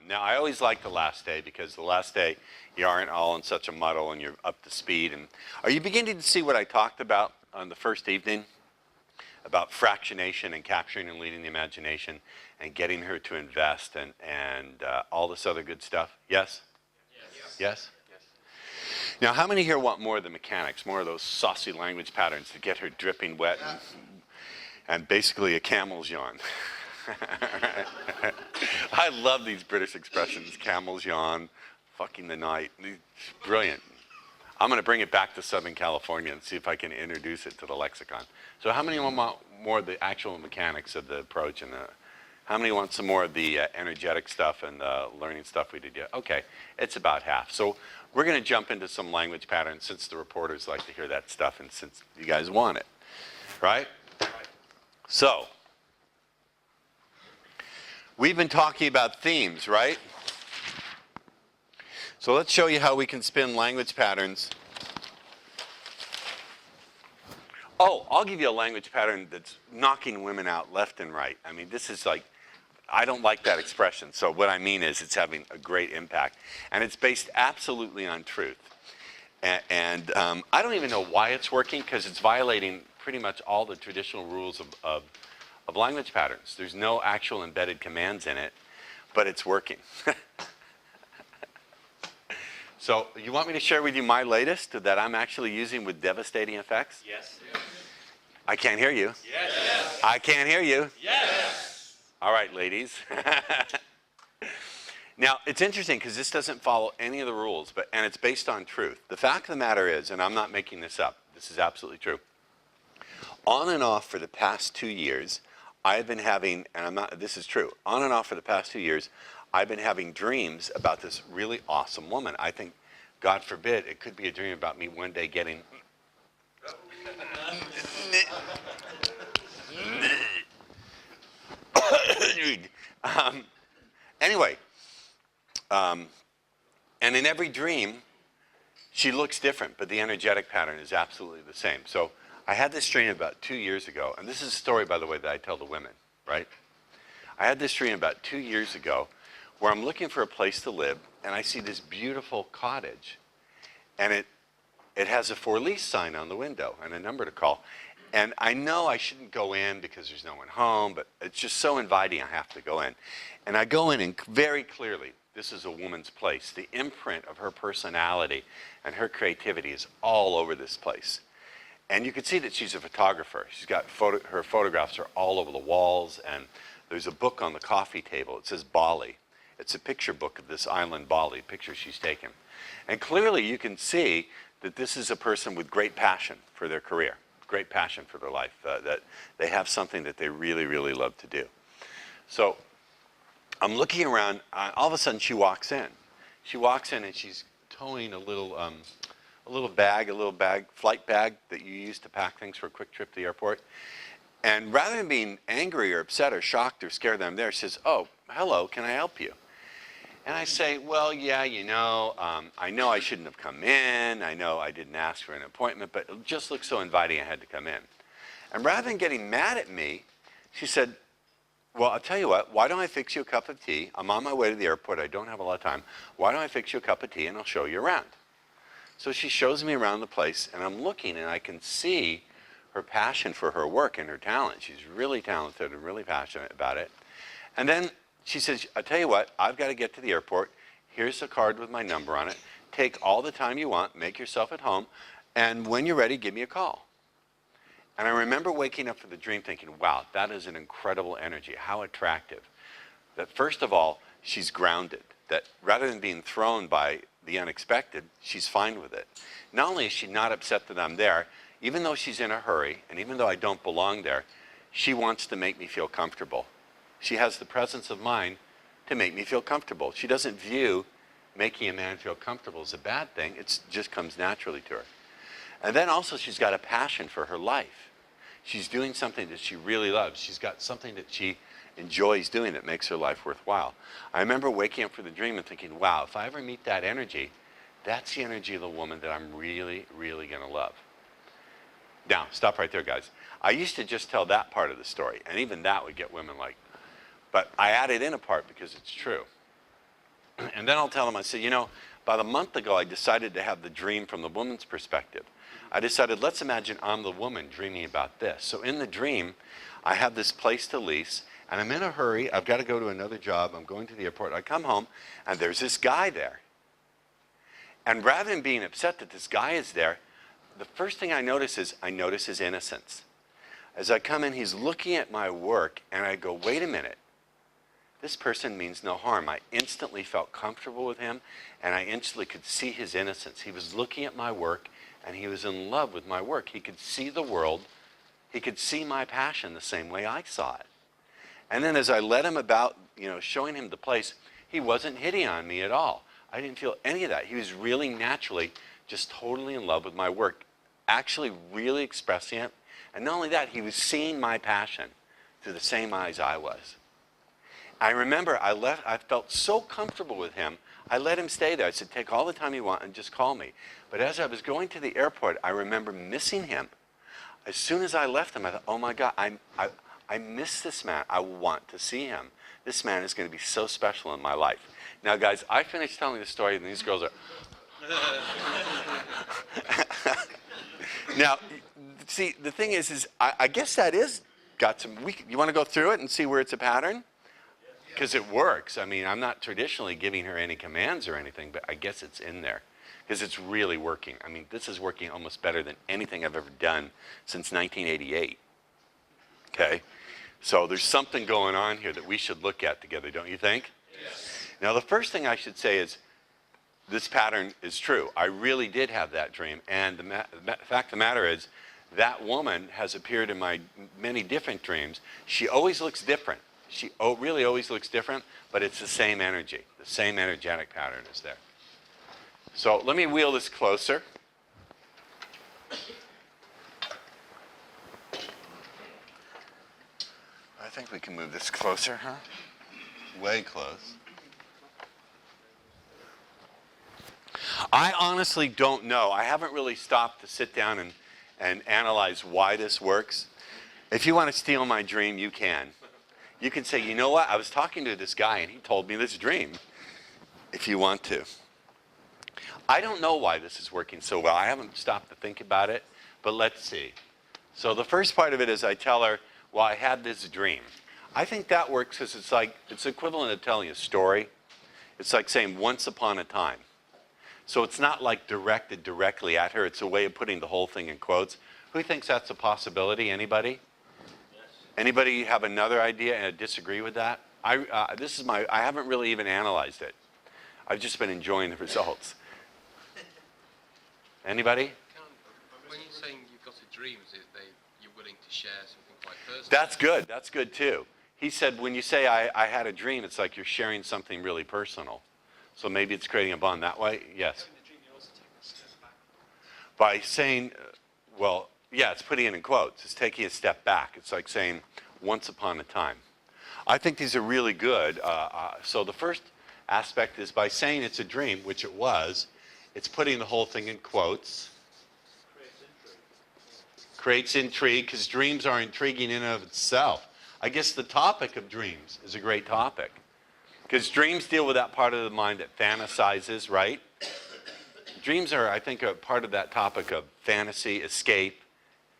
Now, I always like the last day because the last day you aren't all in such a muddle and you're up to speed. And are you beginning to see what I talked about on the first evening? About fractionation and capturing and leading the imagination and getting her to invest and all this other good stuff? Yes? Yes? Yes? Now, how many here want more of the mechanics, more of those saucy language patterns to get her dripping wet and basically a camel's yawn? I love these British expressions, camel's yawn, fucking the night. Brilliant. I'm going to bring it back to Southern California and see if I can introduce it to the lexicon. So how many want more of the actual mechanics of the approach? And how many want some more of the energetic stuff and the learning stuff we did yet? Okay, it's about half. So we're going to jump into some language patterns since the reporters like to hear that stuff and since you guys want it, right? So we've been talking about themes, right? So let's show you how we can spin language patterns. Oh, I'll give you a language pattern that's knocking women out left and right. I mean, this is like, I don't like that expression. So what I mean is it's having a great impact. And it's based absolutely on truth. And I don't even know why it's working because it's violating pretty much all the traditional rules of language patterns. There's no actual embedded commands in it, but it's working. So you want me to share with you my latest that I'm actually using with devastating effects? Yes. I can't hear you. Yes. I can't hear you. Yes. All right, ladies. Now, it's interesting because this doesn't follow any of the rules, and it's based on truth. The fact of the matter is, and I'm not making this up, this is absolutely true. On and off for the past 2 years, I've been having, this is true, on and off for the past 2 years, I've been having dreams about this really awesome woman. I think, God forbid, it could be a dream about me one day getting... Anyway, and in every dream, she looks different, but the energetic pattern is absolutely the same. So I had this dream about 2 years ago, and this is a story, by the way, that I tell the women, right? I had this dream about 2 years ago where I'm looking for a place to live, and I see this beautiful cottage, and it has a for lease sign on the window and a number to call. And I know I shouldn't go in because there's no one home, but it's just so inviting I have to go in. And I go in and very clearly, this is a woman's place. The imprint of her personality and her creativity is all over this place. And you can see that she's a photographer. She's got her photographs are all over the walls, and there's a book on the coffee table. It says Bali. It's a picture book of this island, Bali, pictures she's taken. And clearly you can see that this is a person with great passion for their career, great passion for their life, that they have something that they really, really love to do. So I'm looking around, all of a sudden she walks in. She walks in and she's towing a little bag, flight bag that you use to pack things for a quick trip to the airport. And rather than being angry or upset or shocked or scared that I'm there, she says, "Oh, hello, can I help you?" And I say, "Well, yeah, I know I shouldn't have come in. I know I didn't ask for an appointment, but it just looked so inviting I had to come in." And rather than getting mad at me, she said, "Well, I'll tell you what, why don't I fix you a cup of tea? I'm on my way to the airport. I don't have a lot of time. Why don't I fix you a cup of tea and I'll show you around?" So she shows me around the place, and I'm looking, and I can see her passion for her work and her talent. She's really talented and really passionate about it. And then she says, "I'll tell you what, I've got to get to the airport. Here's a card with my number on it. Take all the time you want, make yourself at home, and when you're ready, give me a call." And I remember waking up from the dream thinking, wow, that is an incredible energy. How attractive. That first of all, she's grounded. That rather than being thrown by the unexpected, she's fine with it. Not only is she not upset that I'm there, even though she's in a hurry, and even though I don't belong there, she wants to make me feel comfortable. She has the presence of mind to make me feel comfortable. She doesn't view making a man feel comfortable as a bad thing. It just comes naturally to her. And then also she's got a passion for her life. She's doing something that she really loves. She's got something that she enjoys doing that makes her life worthwhile. I remember waking up from the dream and thinking, wow, if I ever meet that energy, that's the energy of the woman that I'm really, really going to love. Now, stop right there, guys. I used to just tell that part of the story, and even that would get women like, but I added in a part because it's true. And then I'll tell him, I say, you know, about a month ago, I decided to have the dream from the woman's perspective. I decided, let's imagine I'm the woman dreaming about this. So in the dream, I have this place to lease, and I'm in a hurry. I've got to go to another job. I'm going to the airport. I come home, and there's this guy there. And rather than being upset that this guy is there, the first thing I notice is his innocence. As I come in, he's looking at my work, and I go, wait a minute. This person means no harm. I instantly felt comfortable with him, and I instantly could see his innocence. He was looking at my work, and he was in love with my work. He could see the world. He could see my passion the same way I saw it. And then as I led him about, you know, showing him the place, he wasn't hitting on me at all. I didn't feel any of that. He was really naturally just totally in love with my work, actually really expressing it. And not only that, he was seeing my passion through the same eyes I was. I remember I felt so comfortable with him, I let him stay there. I said, take all the time you want and just call me. But as I was going to the airport, I remember missing him. As soon as I left him, I thought, oh my God, I miss this man. I want to see him. This man is going to be so special in my life. Now, guys, I finished telling the story, and these girls are... Now, see, the thing is I guess that is got some... You want to go through it and see where it's a pattern? Because it works. I mean, I'm not traditionally giving her any commands or anything, but I guess it's in there. Because it's really working. I mean, this is working almost better than anything I've ever done since 1988. Okay? So there's something going on here that we should look at together, don't you think? Yes. Now, the first thing I should say is this pattern is true. I really did have that dream. And the fact of the matter is that woman has appeared in my many different dreams. She always looks different. She really always looks different, but it's the same energy. The same energetic pattern is there. So let me wheel this closer. I think we can move this closer, huh? Way close. I honestly don't know. I haven't really stopped to sit down and analyze why this works. If you want to steal my dream, you can. You can say, you know what, I was talking to this guy and he told me this dream, if you want to. I don't know why this is working so well. I haven't stopped to think about it, but let's see. So the first part of it is I tell her, well, I had this dream. I think that works because it's equivalent of telling a story. It's like saying once upon a time. So it's not like directed directly at her. It's a way of putting the whole thing in quotes. Who thinks that's a possibility? Anybody? Anybody have another idea and disagree with that? I haven't really even analyzed it. I've just been enjoying the results. Anybody? When you're saying you've got a dream, is it you're willing to share something quite personal? That's good. That's good too. He said when you say I had a dream, it's like you're sharing something really personal. So maybe it's creating a bond that way. Yes. In the dream, you also take a step back. By saying, well, yeah, it's putting it in quotes. It's taking a step back. It's like saying, once upon a time. I think these are really good. So the first aspect is by saying it's a dream, which it was, it's putting the whole thing in quotes. Creates intrigue, because dreams are intriguing in and of itself. I guess the topic of dreams is a great topic. Because dreams deal with that part of the mind that fantasizes, right? Dreams are, I think, a part of that topic of fantasy, escape.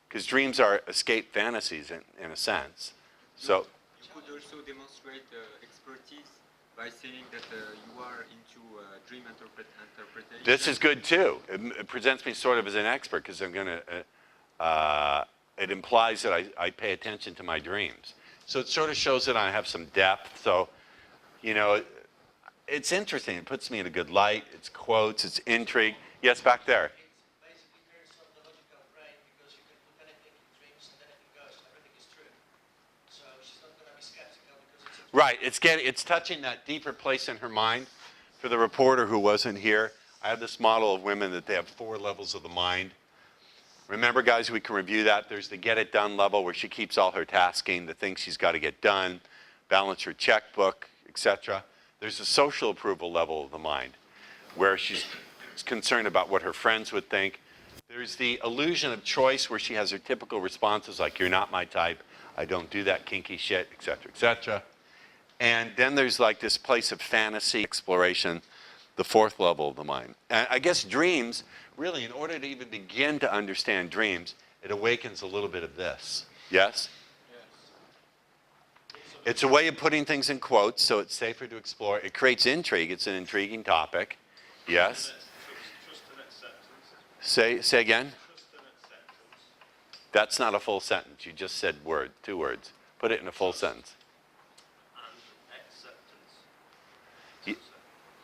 Because dreams are escape fantasies in a sense. So you could also demonstrate expertise by saying that you are into dream interpretation. This is good too. It presents me sort of as an expert because I'm going to, it implies that I pay attention to my dreams. So it sort of shows that I have some depth. So, you know, it's interesting. It puts me in a good light. It's quotes. It's intrigue. Yes, back there. Right, it's touching that deeper place in her mind. For the reporter who wasn't here, I have this model of women that they have 4 levels of the mind. Remember, guys, we can review that. There's the get it done level where she keeps all her tasking, the things she's got to get done, balance her checkbook, etc. There's the social approval level of the mind where she's concerned about what her friends would think. There's the illusion of choice where she has her typical responses like, you're not my type, I don't do that kinky shit, etc., etc. And then there's like this place of fantasy exploration, the fourth level of the mind. And I guess dreams, really, in order to even begin to understand dreams, it awakens a little bit of this. Yes? It's a way of putting things in quotes, so it's safer to explore. It creates intrigue. It's an intriguing topic. Yes? Trust and acceptance. Say again? Trust and acceptance. That's not a full sentence. You just said two words. Put it in a full sentence. And acceptance.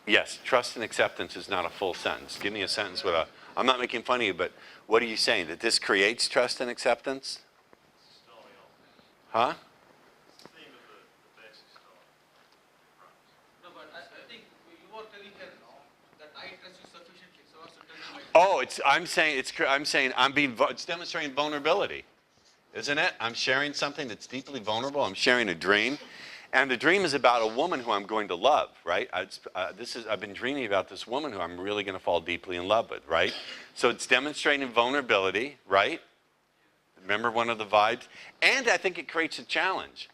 Yes, trust and acceptance is not a full sentence. Give me a sentence with a, I'm not making fun of you, but what are you saying? That this creates trust and acceptance? Story of Huh? theme of the basic story. No, but I think you were telling her that I trust you sufficiently, so as to tell you Oh, it's demonstrating vulnerability, isn't it? I'm sharing something that's deeply vulnerable. I'm sharing a dream. And the dream is about a woman who I'm going to love, right? I've been dreaming about this woman who I'm really going to fall deeply in love with, right? So it's demonstrating vulnerability, right? Remember one of the vibes? And I think it creates a challenge.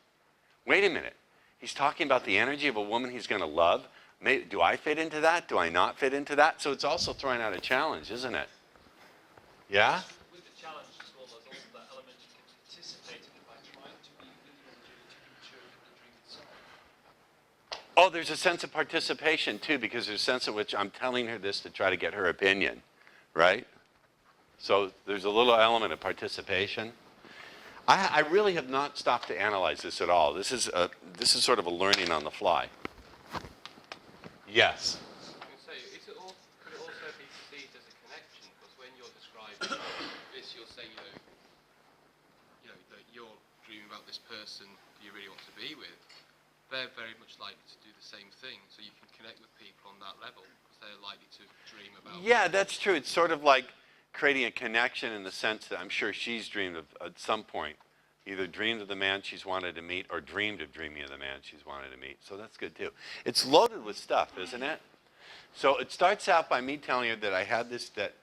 Wait a minute. He's talking about the energy of a woman he's going to love. Do I fit into that? Do I not fit into that? So it's also throwing out a challenge, isn't it? Yeah? With the challenge as well, there's also that element you can participate in it by trying to be with your energy to mature in the dream itself. Oh, there's a sense of participation too, because there's a sense in which I'm telling her this to try to get her opinion, right? So there's a little element of participation. I really have not stopped to analyze this at all. This is sort of a learning on the fly. Yes. I can say, could it also be perceived as a connection? Because when you're describing this, you'll say, that you're dreaming about this person you really want to be with. They're very much likely to do the same thing, so you can connect with people on that level, because they're likely to dream about. Yeah, that's true. It's sort of like creating a connection in the sense that I'm sure she's dreamed of at some point, either dreamed of the man she's wanted to meet or dreamed of dreaming of the man she's wanted to meet. So that's good too. It's loaded with stuff, isn't it? So it starts out by me telling her that that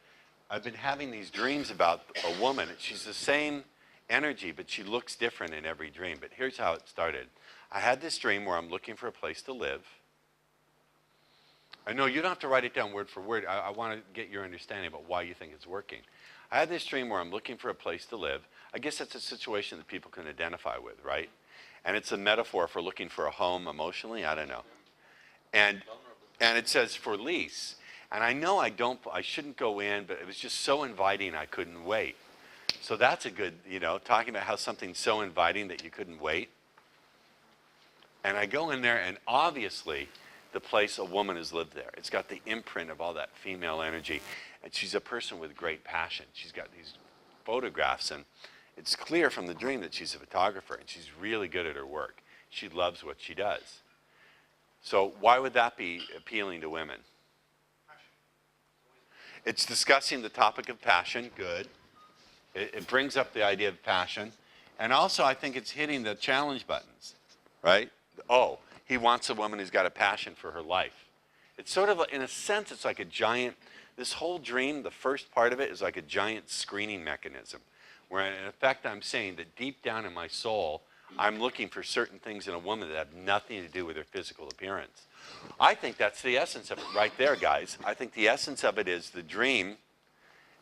I've been having these dreams about a woman. She's the same energy, but she looks different in every dream. But here's how it started. I had this dream where I'm looking for a place to live. I know you don't have to write it down word for word. I want to get your understanding about why you think it's working. I had this dream where I'm looking for a place to live. I guess that's a situation that people can identify with, right? And it's a metaphor for looking for a home emotionally. I don't know. And it says for lease. And I know I shouldn't go in, but it was just so inviting I couldn't wait. So that's a good, talking about how something's so inviting that you couldn't wait. And I go in there, and obviously the place a woman has lived there. It's got the imprint of all that female energy. And she's a person with great passion. She's got these photographs, and it's clear from the dream that she's a photographer, and she's really good at her work. She loves what she does. So why would that be appealing to women? It's discussing the topic of passion. Good. It brings up the idea of passion. And also, I think it's hitting the challenge buttons, right? Oh, he wants a woman who's got a passion for her life. It's sort of, in a sense, it's like a giant, this whole dream, the first part of it is like a giant screening mechanism, where in effect I'm saying that deep down in my soul, I'm looking for certain things in a woman that have nothing to do with her physical appearance. I think that's the essence of it right there, guys. I think the essence of it is the dream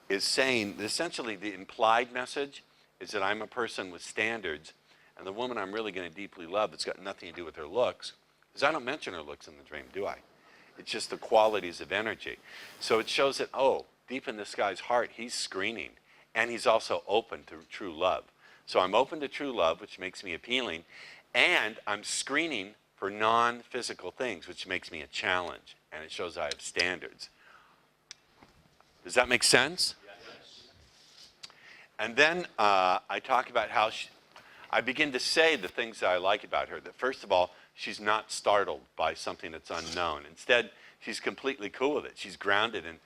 is saying, essentially the implied message is that I'm a person with standards, and the woman I'm really going to deeply love, it's got nothing to do with her looks, because I don't mention her looks in the dream, do I? It's just the qualities of energy. So it shows that, oh, deep in this guy's heart, he's screening, and he's also open to true love. So I'm open to true love, which makes me appealing, and I'm screening for non-physical things, which makes me a challenge, and it shows I have standards. Does that make sense? Yes. And then I talk about how I begin to say the things that I like about her. That first of all, she's not startled by something that's unknown. Instead, she's completely cool with it. She's grounded, and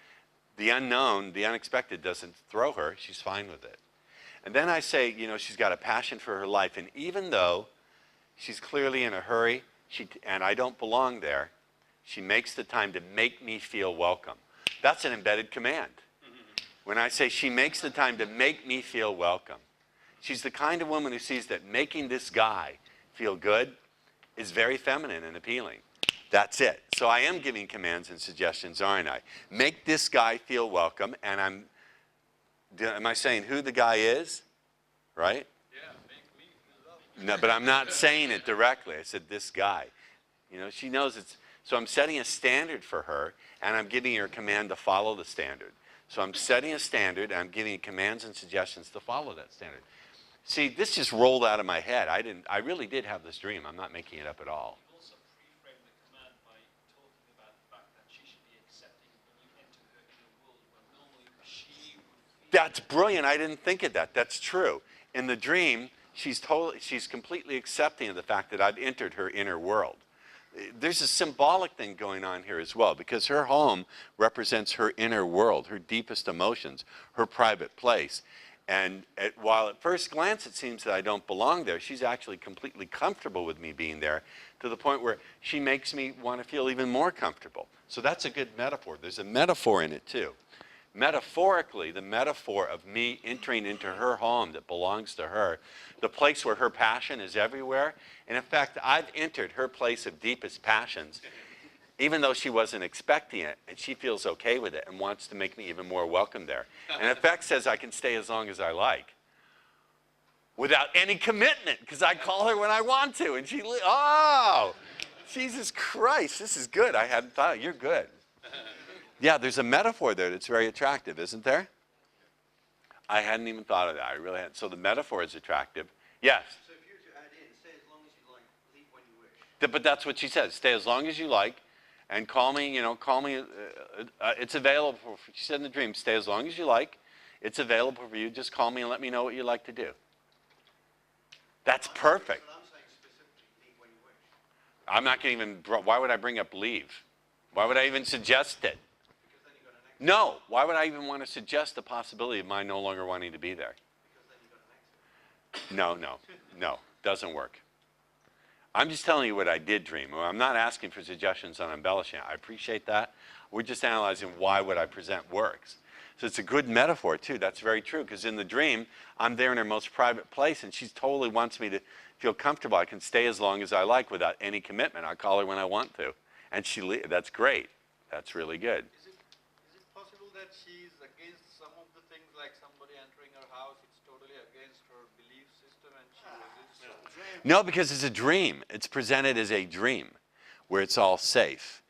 the unknown, the unexpected doesn't throw her. She's fine with it. And then I say, she's got a passion for her life, and even though she's clearly in a hurry, and I don't belong there, she makes the time to make me feel welcome. That's an embedded command. When I say she makes the time to make me feel welcome, she's the kind of woman who sees that making this guy feel good is very feminine and appealing. That's it. So I am giving commands and suggestions, aren't I? Make this guy feel welcome, and am I saying who the guy is? Right? Yeah, make me feel loved. No, but I'm not saying it directly. I said this guy. You know, she knows it's, so I'm setting a standard for her, and I'm giving her a command to follow the standard. So I'm setting a standard, and I'm giving commands and suggestions to follow that standard. See, this just rolled out of my head. I really did have this dream. I'm not making it up at all. You also pre-frame the command by talking about the fact that she should be accepting when you enter her inner world, when normally she would feel... That's brilliant. I didn't think of that. That's true. In the dream, she's completely accepting of the fact that I've entered her inner world. There's a symbolic thing going on here as well, because her home represents her inner world, her deepest emotions, her private place. And while at first glance it seems that I don't belong there, she's actually completely comfortable with me being there, to the point where she makes me want to feel even more comfortable. So that's a good metaphor. There's a metaphor in it too. Metaphorically, the metaphor of me entering into her home that belongs to her, the place where her passion is everywhere. And in fact, I've entered her place of deepest passions, even though she wasn't expecting it, and she feels okay with it and wants to make me even more welcome there. And in effect says I can stay as long as I like, without any commitment, because I call her when I want to, and oh, Jesus Christ, this is good. I hadn't thought, you're good. Yeah, there's a metaphor there that's very attractive, isn't there? I hadn't even thought of that. I really hadn't. So the metaphor is attractive. Yes? So if you were to add in, stay as long as you like, leave when you wish. But that's what she says. Stay as long as you like, and call me, call me. It's available. She said in the dream, stay as long as you like. It's available for you. Just call me and let me know what you'd like to do. That's perfect. But I'm saying specifically, leave when you wish. I'm not going to even, why would I bring up leave? Why would I even suggest it? Because then you've got an exit. No. Why would I even want to suggest the possibility of my no longer wanting to be there? Because then you've got an exit. No. Doesn't work. I'm just telling you what I did dream. I'm not asking for suggestions on embellishing. I appreciate that. We're just analyzing why what I present works. So it's a good metaphor, too. That's very true, because in the dream, I'm there in her most private place, and she totally wants me to feel comfortable. I can stay as long as I like without any commitment. I call her when I want to. And that's great. That's really good. Is it possible that she's against some of the things, like somebody entering her house, it's totally against her belief system and she resists? No, because it's a dream. It's presented as a dream where it's all safe.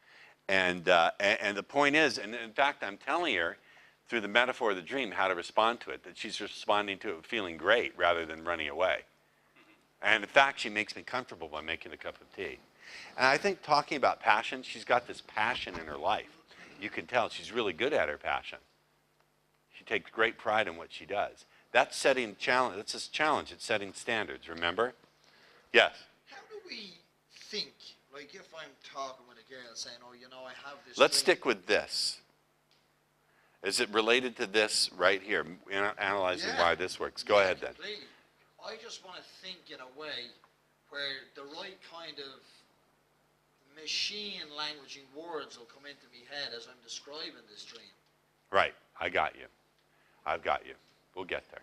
And the point is, and in fact, I'm telling her through the metaphor of the dream how to respond to it, that she's responding to it feeling great rather than running away. And in fact, she makes me comfortable by making a cup of tea. And I think talking about passion, she's got this passion in her life. You can tell she's really good at her passion. She takes great pride in what she does. That's setting challenge. That's a challenge. It's setting standards. Remember? Yes. How do we think, like if I'm talking with a girl saying, oh, I have this Let's dream. stick with this. Is it related to this right here? Analyzing Yeah. why this works. Go ahead then. Completely. I just want to think in a way where the right kind of machine languaging words will come into my head as I'm describing this dream. Right. I got you. I've got you. We'll get there.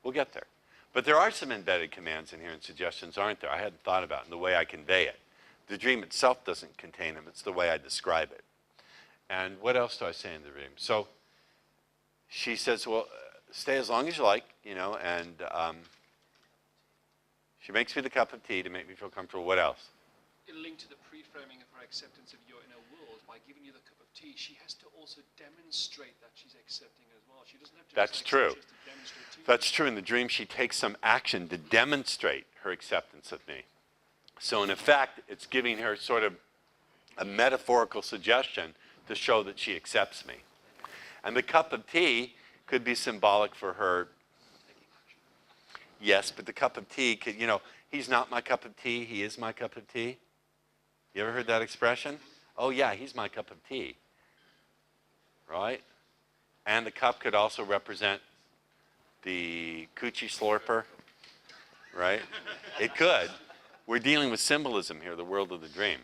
We'll get there. But there are some embedded commands in here and suggestions, aren't there? I hadn't thought about in the way I convey it. The dream itself doesn't contain them. It's the way I describe it. And what else do I say in the dream? So she says, well, stay as long as you like, and she makes me the cup of tea to make me feel comfortable. What else? Linked to the pre-framing of her acceptance of your inner world, by giving you the cup of tea, she has to also demonstrate that she's accepting as well. She doesn't have to That's just true. accept, she has to demonstrate to you. That's true. In the dream, she takes some action to demonstrate her acceptance of me. So in effect, it's giving her sort of a metaphorical suggestion to show that she accepts me. And the cup of tea could be symbolic for her. Yes, but the cup of tea could, he's not my cup of tea, he is my cup of tea. You ever heard that expression? Oh yeah, he's my cup of tea. Right? And the cup could also represent the coochie slurper. Right? It could. We're dealing with symbolism here, the world of the dream.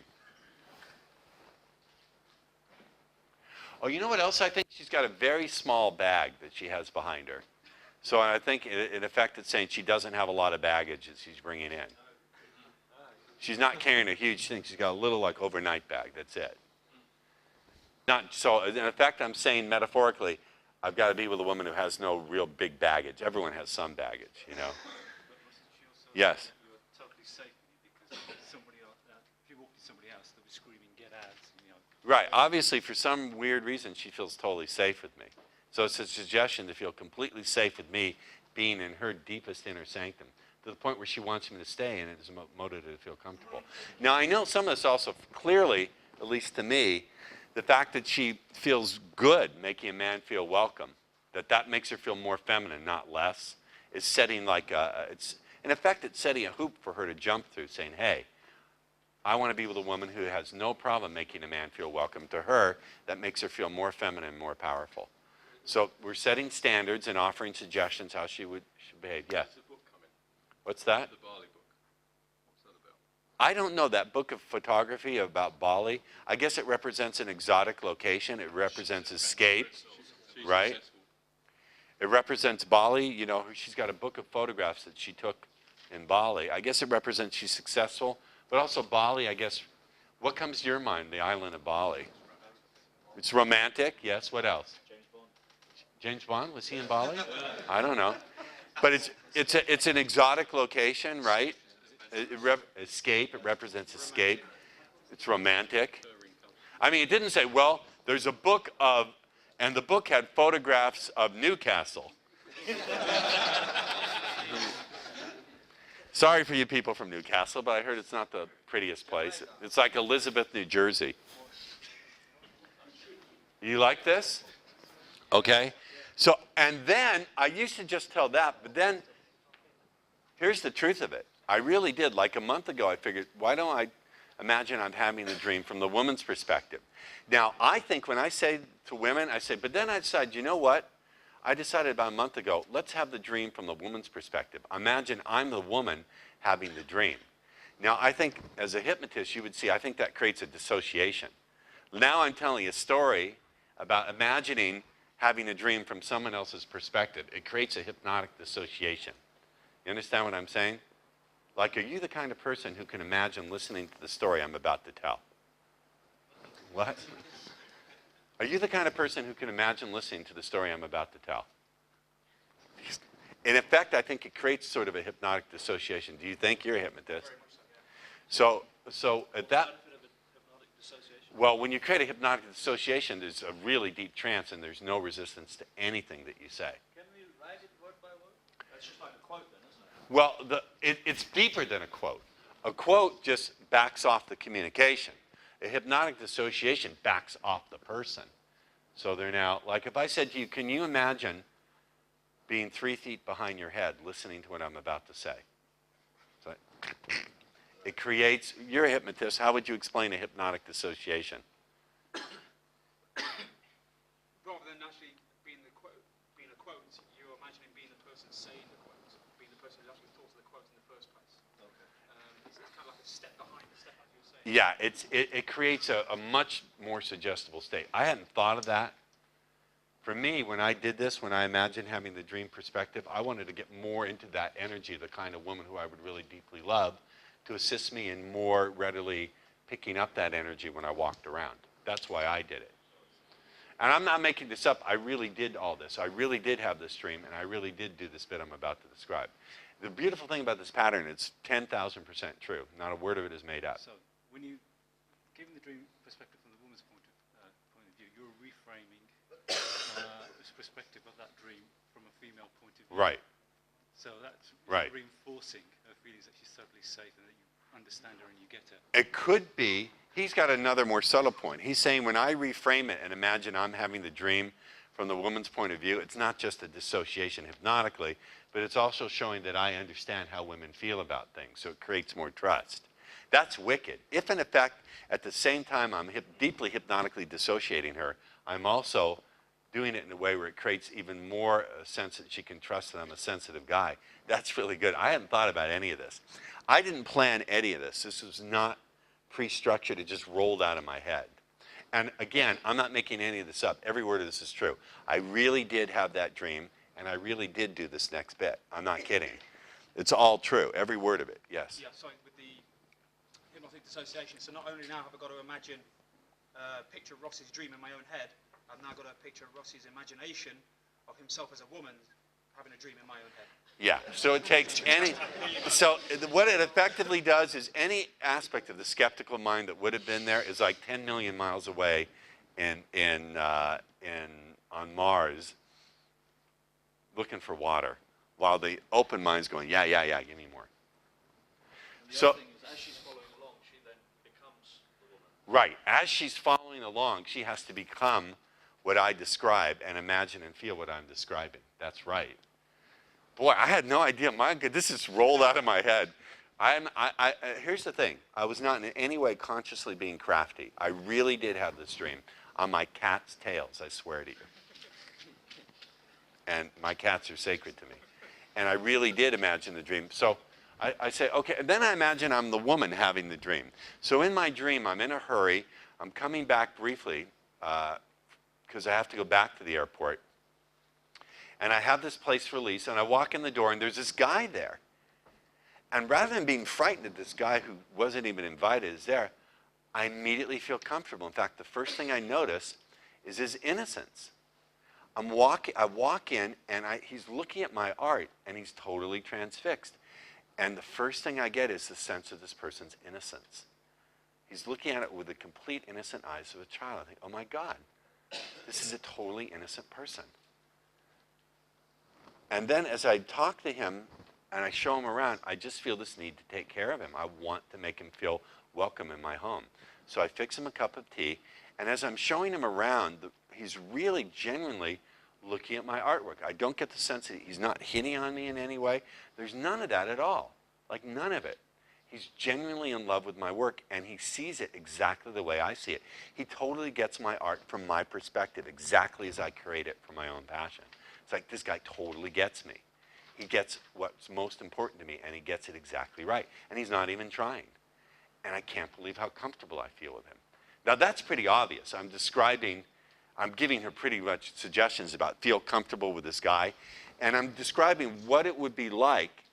Oh, you know what else I think? She's got a very small bag that she has behind her. So I think, in effect, it's saying she doesn't have a lot of baggage that she's bringing in. She's not carrying a huge thing. She's got a little like overnight bag. That's it. Not so. In effect, I'm saying metaphorically, I've got to be with a woman who has no real big baggage. Everyone has some baggage, you know. But wasn't she also Yes. you were totally safe because somebody else, if you walked to somebody else, they'll be screaming, "Get out!" You know. Right. Obviously, for some weird reason, she feels totally safe with me. So it's a suggestion to feel completely safe with me being in her deepest inner sanctum, to the point where she wants me to stay, and it is motivated to feel comfortable. Now, I know some of this also clearly, at least to me, the fact that she feels good making a man feel welcome, that makes her feel more feminine, not less, is setting like it's, in effect, it's setting a hoop for her to jump through, saying, hey, I want to be with a woman who has no problem making a man feel welcome. To her, that makes her feel more feminine, more powerful. So we're setting standards and offering suggestions how she should behave. Yes? There's a book coming, What's that? the Bali book. What's that about? I don't know. That book of photography about Bali, I guess it represents an exotic location. It represents escape, She's right? successful. It represents Bali. You know, she's got a book of photographs that she took in Bali. I guess it represents she's successful, but also Bali, I guess, what comes to your mind, the island of Bali? It's romantic, yes. What else? James Bond, was he in Bali? I don't know. But it's an exotic location, right? Escape, it represents escape. It's romantic. I mean, it didn't say, well, there's a book of, and the book had photographs of Newcastle. Sorry for you people from Newcastle, but I heard it's not the prettiest place. It's like Elizabeth, New Jersey. You like this? Okay. So, and then I used to just tell that, but then here's the truth of it. I really did. Like a month ago, I figured, why don't I imagine I'm having the dream from the woman's perspective? Now, I think when I say to women, I say, but then I decide, you know what? I decided about a month ago, let's have the dream from the woman's perspective. Imagine I'm the woman having the dream. Now, I think as a hypnotist, you would see, I think that creates a dissociation. Now I'm telling a story about imagining having a dream from someone else's perspective. It creates a hypnotic dissociation. You understand what I'm saying? Like, are you the kind of person who can imagine listening to the story I'm about to tell? What? Are you the kind of person who can imagine listening to the story I'm about to tell? In effect, I think it creates sort of a hypnotic dissociation. Do you think you're a hypnotist? So at that, well, when you create a hypnotic dissociation, there's a really deep trance and there's no resistance to anything that you say. Can we write it word by word? That's just like a quote then, isn't it? Well, it's deeper than a quote. A quote just backs off the communication. A hypnotic dissociation backs off the person. So they're now, like if I said to you, can you imagine being 3 feet behind your head listening to what I'm about to say? So it creates, you're a hypnotist, how would you explain a hypnotic dissociation? Rather than actually being a quote, you're imagining being the person saying the quote, being the person who actually thought of the quote in the first place. Okay. It's kind of like a step behind the step, like you were saying. Yeah, it creates a much more suggestible state. I hadn't thought of that. For me, when I did this, when I imagined having the dream perspective, I wanted to get more into that energy, the kind of woman who I would really deeply love, to assist me in more readily picking up that energy when I walked around. That's why I did it. And I'm not making this up. I really did all this. I really did have this dream, and I really did do this bit I'm about to describe. The beautiful thing about this pattern, it's 10,000% true. Not a word of it is made up. So when you give the dream perspective from the woman's point of view, you're reframing this perspective of that dream from a female point of view. Right. So that's Right. reinforcing her feelings that she's totally safe and that you understand her and you get her. It could be, he's got another more subtle point. He's saying when I reframe it and imagine I'm having the dream from the woman's point of view, it's not just a dissociation hypnotically, but it's also showing that I understand how women feel about things, so it creates more trust. That's wicked. If in effect, at the same time I'm deeply hypnotically dissociating her, I'm also doing it in a way where it creates even more a sense that she can trust that I'm a sensitive guy. That's really good. I hadn't thought about any of this. I didn't plan any of this. This was not pre-structured. It just rolled out of my head. And again, I'm not making any of this up. Every word of this is true. I really did have that dream, and I really did do this next bit. I'm not kidding. It's all true, every word of it, yes. Yeah, sorry, with the dissociation. So not only now have I got to imagine a picture of Ross's dream in my own head, I've now got a picture of Ross's imagination of himself as a woman having a dream in my own head. Yeah, so it takes so what it effectively does is any aspect of the skeptical mind that would have been there is like 10 million miles away on Mars looking for water, while the open mind's going, yeah, give me more. And the So, other thing is, as she's following along, she then becomes the woman. right, as she's following along, she has to become what I describe and imagine and feel what I'm describing. That's right. Boy, I had no idea. My God, this is rolled out of my head. Here's the thing. I was not in any way consciously being crafty. I really did have this dream on my cat's tails, I swear to you. And my cats are sacred to me. And I really did imagine the dream. So I say, okay, and then I imagine I'm the woman having the dream. So in my dream, I'm in a hurry. I'm coming back briefly because I have to go back to the airport. And I have this place for lease, and I walk in the door, and there's this guy there. And rather than being frightened that this guy who wasn't even invited is there, I immediately feel comfortable. In fact, the first thing I notice is his innocence. I walk in, and he's looking at my art, and he's totally transfixed. And the first thing I get is the sense of this person's innocence. He's looking at it with the complete innocent eyes of a child. I think, oh my God, this is a totally innocent person. And then as I talk to him and I show him around, I just feel this need to take care of him. I want to make him feel welcome in my home. So I fix him a cup of tea, and as I'm showing him around, he's really genuinely looking at my artwork. I don't get the sense that he's not hitting on me in any way. There's none of that at all. Like, none of it. He's genuinely in love with my work, and he sees it exactly the way I see it. He totally gets my art from my perspective, exactly as I create it from my own passion. It's like, this guy totally gets me. He gets what's most important to me, and he gets it exactly right. And he's not even trying. And I can't believe how comfortable I feel with him. Now, that's pretty obvious. I'm giving her pretty much suggestions about feel comfortable with this guy. And I'm describing what it would be like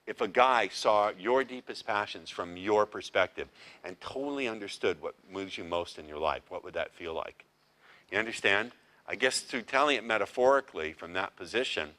if a guy saw your deepest passions from your perspective and totally understood what moves you most in your life. What would that feel like? You understand? I guess through telling it metaphorically from that position,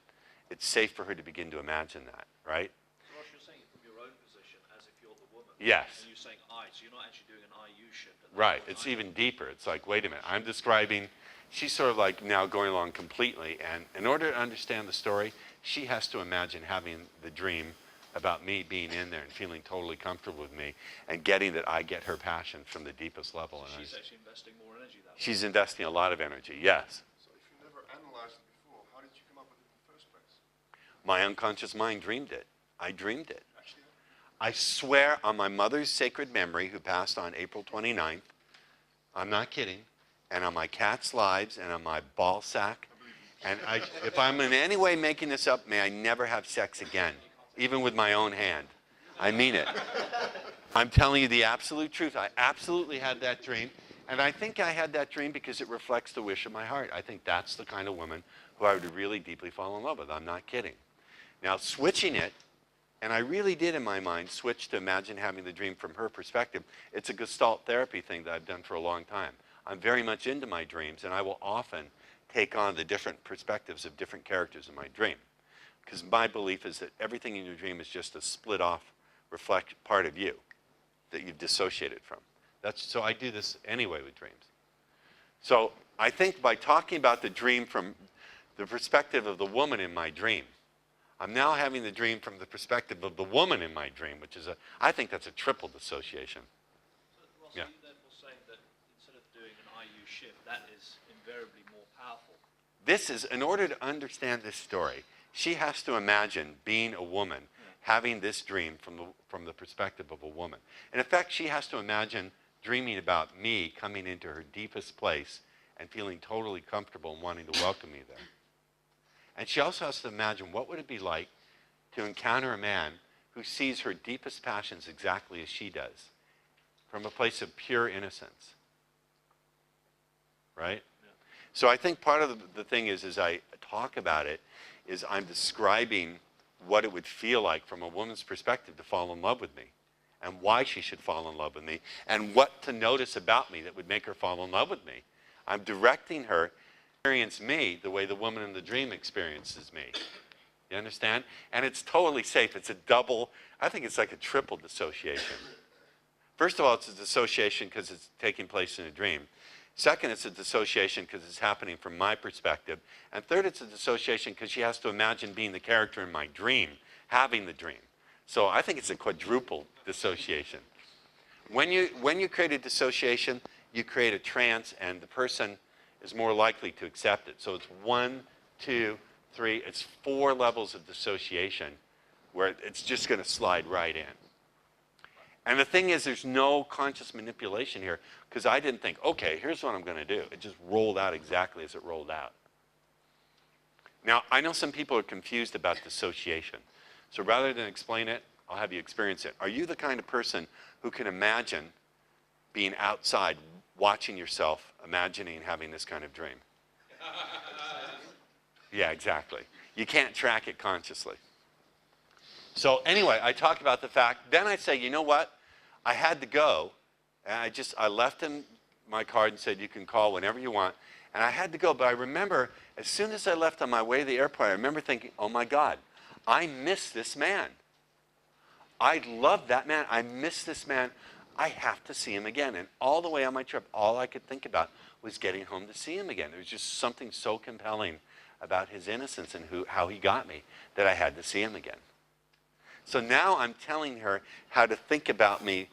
it's safe for her to begin to imagine that, right? So Ross, you're saying it from your own position as if you're the woman. Yes. And you're saying I, so you're not actually doing an I-U shift. Right. It's even deeper. It's like, wait a minute. I'm describing, she's sort of like now going along completely. And in order to understand the story, she has to imagine having the dream about me being in there and feeling totally comfortable with me and getting that I get her passion from the deepest level. So she's actually investing more energy that way. She's investing a lot of energy, yes. So if you never analyzed it before, how did you come up with it in the first place? My unconscious mind dreamed it. I dreamed it. Actually, I swear on my mother's sacred memory, who passed on April 29th, I'm not kidding, and on my cat's lives, and on my ball sack, and if I'm in any way making this up, may I never have sex again, even with my own hand. I mean it. I'm telling you the absolute truth. I absolutely had that dream, and I think I had that dream because it reflects the wish of my heart. I think that's the kind of woman who I would really deeply fall in love with. I'm not kidding. Now, switching it, and I really did in my mind switch to imagine having the dream from her perspective. It's a Gestalt therapy thing that I've done for a long time. I'm very much into my dreams, and I will often take on the different perspectives of different characters in my dream. Because my belief is that everything in your dream is just a split off part of you that you've dissociated from. So I do this anyway with dreams. So I think by talking about the dream from the perspective of the woman in my dream, I'm now having the dream from the perspective of the woman in my dream, which is I think that's a triple dissociation. So, Ross, Yeah. are you therefore saying that instead of doing an I-U shift, that is invariably more powerful? This is, in order to understand this story, she has to imagine being a woman, having this dream from the perspective of a woman. In effect, she has to imagine dreaming about me coming into her deepest place and feeling totally comfortable and wanting to welcome me there. And she also has to imagine what would it be like to encounter a man who sees her deepest passions exactly as she does, from a place of pure innocence. Right? Yeah. So I think part of the thing is, as I talk about it, is I'm describing what it would feel like from a woman's perspective to fall in love with me. and why she should fall in love with me and what to notice about me that would make her fall in love with me. I'm directing her to experience me the way the woman in the dream experiences me. You understand? And it's totally safe. It's a double, I think it's like a triple dissociation. First of all, it's a dissociation because it's taking place in a dream. Second, it's a dissociation because it's happening from my perspective. And third, it's a dissociation because she has to imagine being the character in my dream, having the dream. So I think it's a quadruple dissociation. When you create a dissociation, you create a trance, and the person is more likely to accept it. So it's 1, 2, 3. It's 4 levels of dissociation where it's just going to slide right in. And the thing is, there's no conscious manipulation here because I didn't think, okay, here's what I'm going to do. It just rolled out exactly as it rolled out. Now, I know some people are confused about dissociation. So rather than explain it, I'll have you experience it. Are you the kind of person who can imagine being outside, watching yourself, imagining having this kind of dream? Yeah, exactly. You can't track it consciously. So anyway, I talk about the fact, then I say, you know what? I had to go, and I left him my card and said, you can call whenever you want. And I had to go, but I remember, as soon as I left on my way to the airport, I remember thinking, oh my God, I miss this man. I love that man. I miss this man. I have to see him again. And all the way on my trip, all I could think about was getting home to see him again. There was just something so compelling about his innocence and how he got me that I had to see him again. So now I'm telling her how to think about me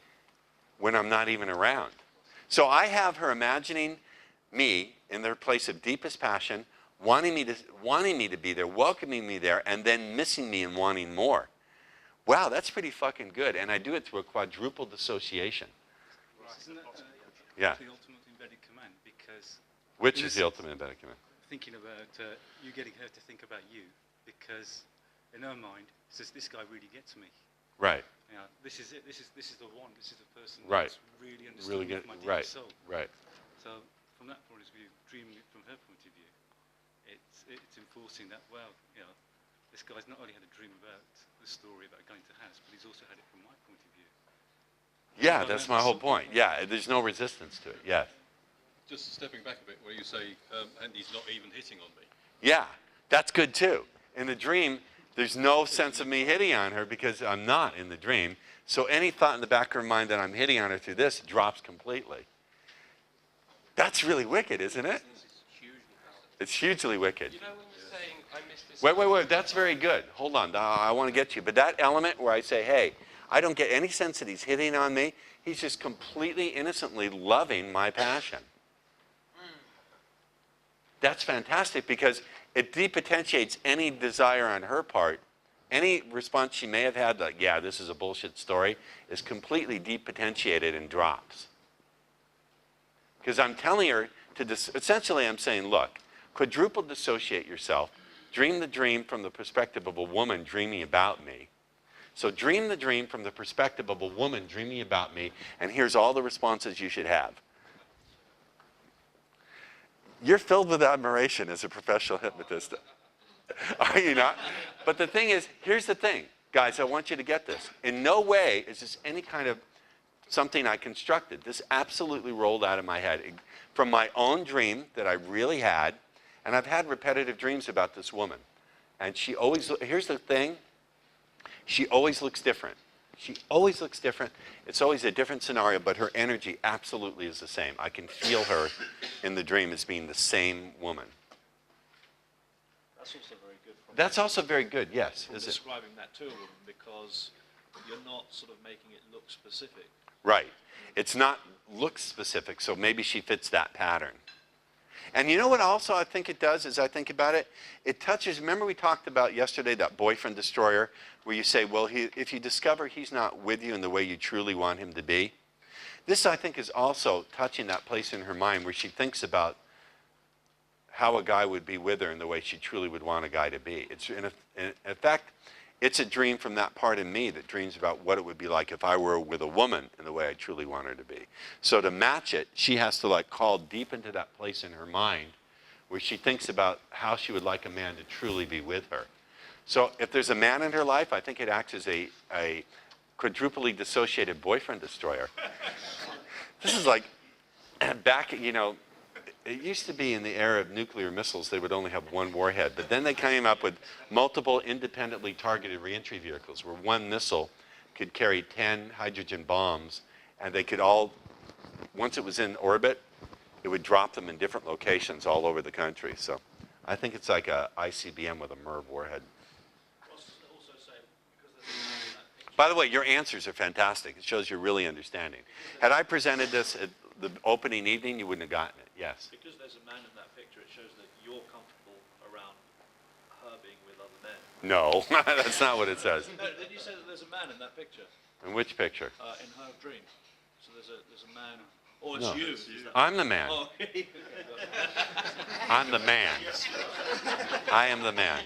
when I'm not even around. So I have her imagining me in their place of deepest passion, wanting me to be there, welcoming me there, and then missing me and wanting more. Wow, that's pretty fucking good. And I do it through a quadruple dissociation. Isn't that Yeah. the ultimate embedded command? Because Which is the ultimate embedded command? thinking about you getting her to think about you, because in her mind, it says this guy really gets me. Right. You know, this is it. This is the one. This is the person Right. that's really understood me from my deep Right. soul. Right. So from that point of view, dreaming it from her point of view, it's enforcing that. Well, you know, this guy's not only had a dream about the story about going to house, but he's also had it from my point of view. Yeah, that's my whole point. Yeah, there's no resistance to it. Yes. Just stepping back a bit, where you say, and he's not even hitting on me. Yeah, that's good too. In the dream, there's no sense of me hitting on her because I'm not in the dream. So any thought in the back of her mind that I'm hitting on her through this drops completely. That's really wicked, isn't it? It's hugely wicked. You know when you're saying, I miss this... Wait, that's very good. Hold on, I want to get you. But that element where I say, hey, I don't get any sense that he's hitting on me. He's just completely innocently loving my passion. That's fantastic because it depotentiates any desire on her part. Any response she may have had, like, yeah, this is a bullshit story, is completely depotentiated and drops. Because I'm telling her to, essentially I'm saying, look, quadruple dissociate yourself, dream the dream from the perspective of a woman dreaming about me. So dream the dream from the perspective of a woman dreaming about me, and here's all the responses you should have. You're filled with admiration as a professional hypnotist. Are you not? But the thing is, here's the thing. Guys, I want you to get this. In no way is this any kind of something I constructed. This absolutely rolled out of my head from my own dream that I really had. And I've had repetitive dreams about this woman. And she always, here's the thing. She always looks different. She always looks different. It's always a different scenario, but her energy absolutely is the same. I can feel her in the dream as being the same woman. That's also very good. That's also very good, yes. From Is it? describing that to a woman, because you're not sort of making it look specific. Right. It's not look specific, so maybe she fits that pattern. And you know what also I think it does as I think about it? It touches, remember we talked about yesterday that boyfriend destroyer, where you say, well, if you discover he's not with you in the way you truly want him to be. This, I think, is also touching that place in her mind where she thinks about how a guy would be with her in the way she truly would want a guy to be. It's, in fact, it's a dream from that part of me that dreams about what it would be like if I were with a woman in the way I truly want her to be. So to match it, she has to like call deep into that place in her mind where she thinks about how she would like a man to truly be with her. So if there's a man in her life, I think it acts as a quadruply dissociated boyfriend destroyer. This is like back, you know, it used to be in the era of nuclear missiles, they would only have one warhead. But then they came up with multiple independently targeted reentry vehicles where one missile could carry 10 hydrogen bombs, and they could all, once it was in orbit, it would drop them in different locations all over the country. So I think it's like a ICBM with a MERV warhead. Also say, because there's a man in that picture. By the way, your answers are fantastic. It shows you're really understanding. Had I presented this at the opening evening, you wouldn't have gotten it. Yes. Because there's a man in that picture, it shows that you're comfortable around her being with other men. No, that's not what it says. No, then you say that there's a man in that picture, In which picture? in her dream. So there's a man, or it's No. you. I'm the man. Oh, I'm the man. I am the man.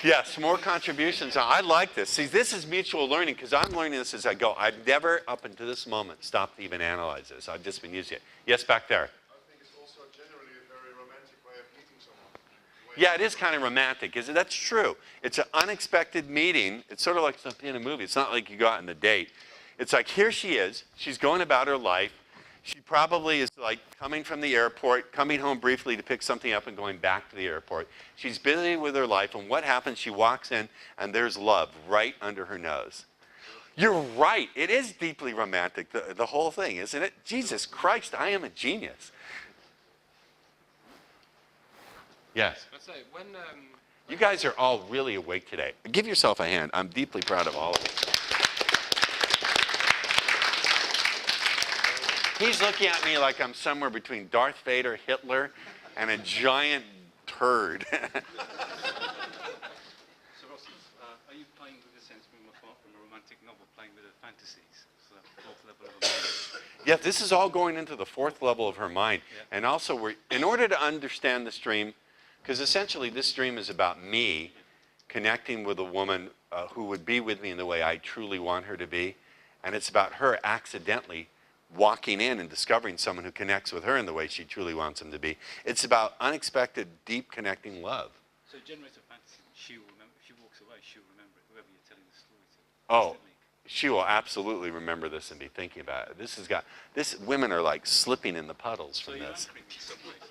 Yes, more contributions. I like this. See, this is mutual learning because I'm learning this as I go. I've never, up until this moment, stopped to even analyze this. I've just been using it. Yes, back there. I think it's also generally a very romantic way of meeting someone. Yeah, it is kind of romantic, isn't it? That's true. It's an unexpected meeting. It's sort of like something in a movie. It's not like you go out on a date. It's like, here she is. She's going about her life. She probably is like coming from the airport, coming home briefly to pick something up and going back to the airport. She's busy with her life, and what happens? She walks in, and there's love right under her nose. You're right. It is deeply romantic, the whole thing, isn't it? Jesus Christ, I am a genius. Yes. I'd say when You guys are all really awake today. Give yourself a hand. I'm deeply proud of all of you. He's looking at me like I'm somewhere between Darth Vader, Hitler, and a giant turd. So Ross, are you playing with the sense from a romantic novel, playing with the fantasies? So that fourth level of emotion. Yeah, this is all going into the fourth level of her mind. Yeah. And also, in order to understand this dream, because essentially this dream is about me connecting with a woman who would be with me in the way I truly want her to be. And it's about her accidentally walking in and discovering someone who connects with her in the way she truly wants him to be. It's about unexpected, deep connecting love. So it generates a fantasy. She will remember. If she walks away, she'll remember it, whoever you're telling the story to. Oh, Instantly. she will absolutely remember this and be thinking about it. Women are like slipping in the puddles So from you're this. anchoring in some way. So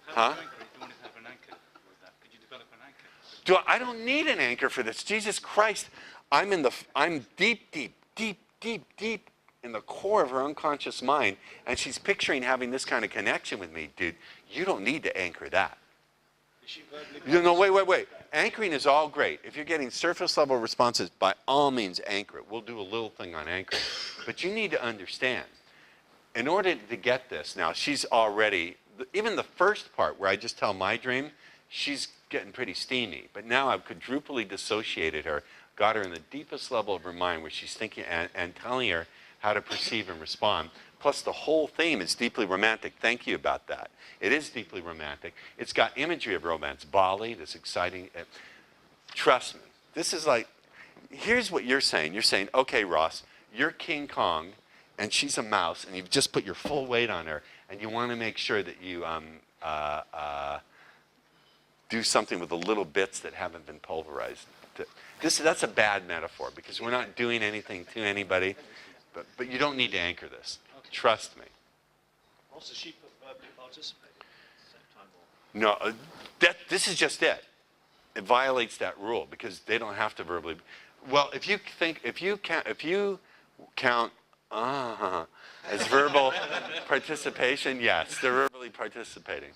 Huh? how do you anchor it? You want to have an anchor with that. Could you develop an anchor? I don't need an anchor for this. Jesus Christ, I'm deep, deep, deep, deep, deep in the core of her unconscious mind, and she's picturing having this kind of connection with me. Dude, you don't need to anchor that. Is she verbally Wait. Anchoring is all great. If you're getting surface level responses, by all means anchor it. We'll do a little thing on anchoring. But you need to understand, in order to get this, now she's already, even the first part where I just tell my dream, she's getting pretty steamy. But now I've quadruply dissociated her, got her in the deepest level of her mind where she's thinking and telling her how to perceive and respond. Plus the whole theme is deeply romantic. Thank you about that. It is deeply romantic. It's got imagery of romance. Bali, this exciting, trust me. This is like, here's what you're saying. You're saying, okay, Ross, you're King Kong and she's a mouse and you've just put your full weight on her and you want to make sure that you do something with the little bits that haven't been pulverized. That's a bad metaphor because we're not doing anything to anybody. But you don't need to anchor this. Okay. Trust me. Ross, has she verbally participated at the same time? Or? No, this is just it. It violates that rule because they don't have to verbally. Well, if you count as verbal participation, yes, they're verbally participating.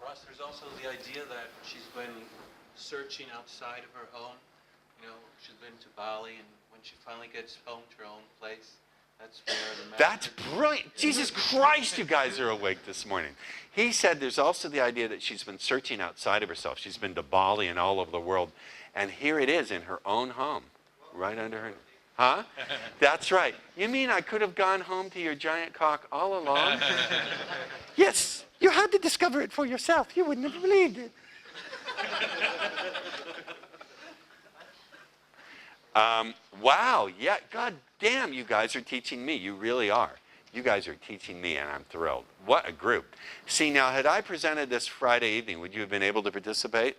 Ross, there's also the idea that she's been searching outside of her home. You know, she's been to Bali, and when she finally gets home to her own place, that's where the master... That's brilliant. Jesus Christ, you guys are awake this morning. He said there's also the idea that she's been searching outside of herself. She's been to Bali and all over the world. And here it is in her own home, right under her... Huh? That's right. You mean I could have gone home to your giant cock all along? Yes, you had to discover it for yourself. You wouldn't have believed it. Wow, yeah, God damn, you guys are teaching me. You really are. You guys are teaching me, and I'm thrilled. What a group. See, now, had I presented this Friday evening, would you have been able to participate?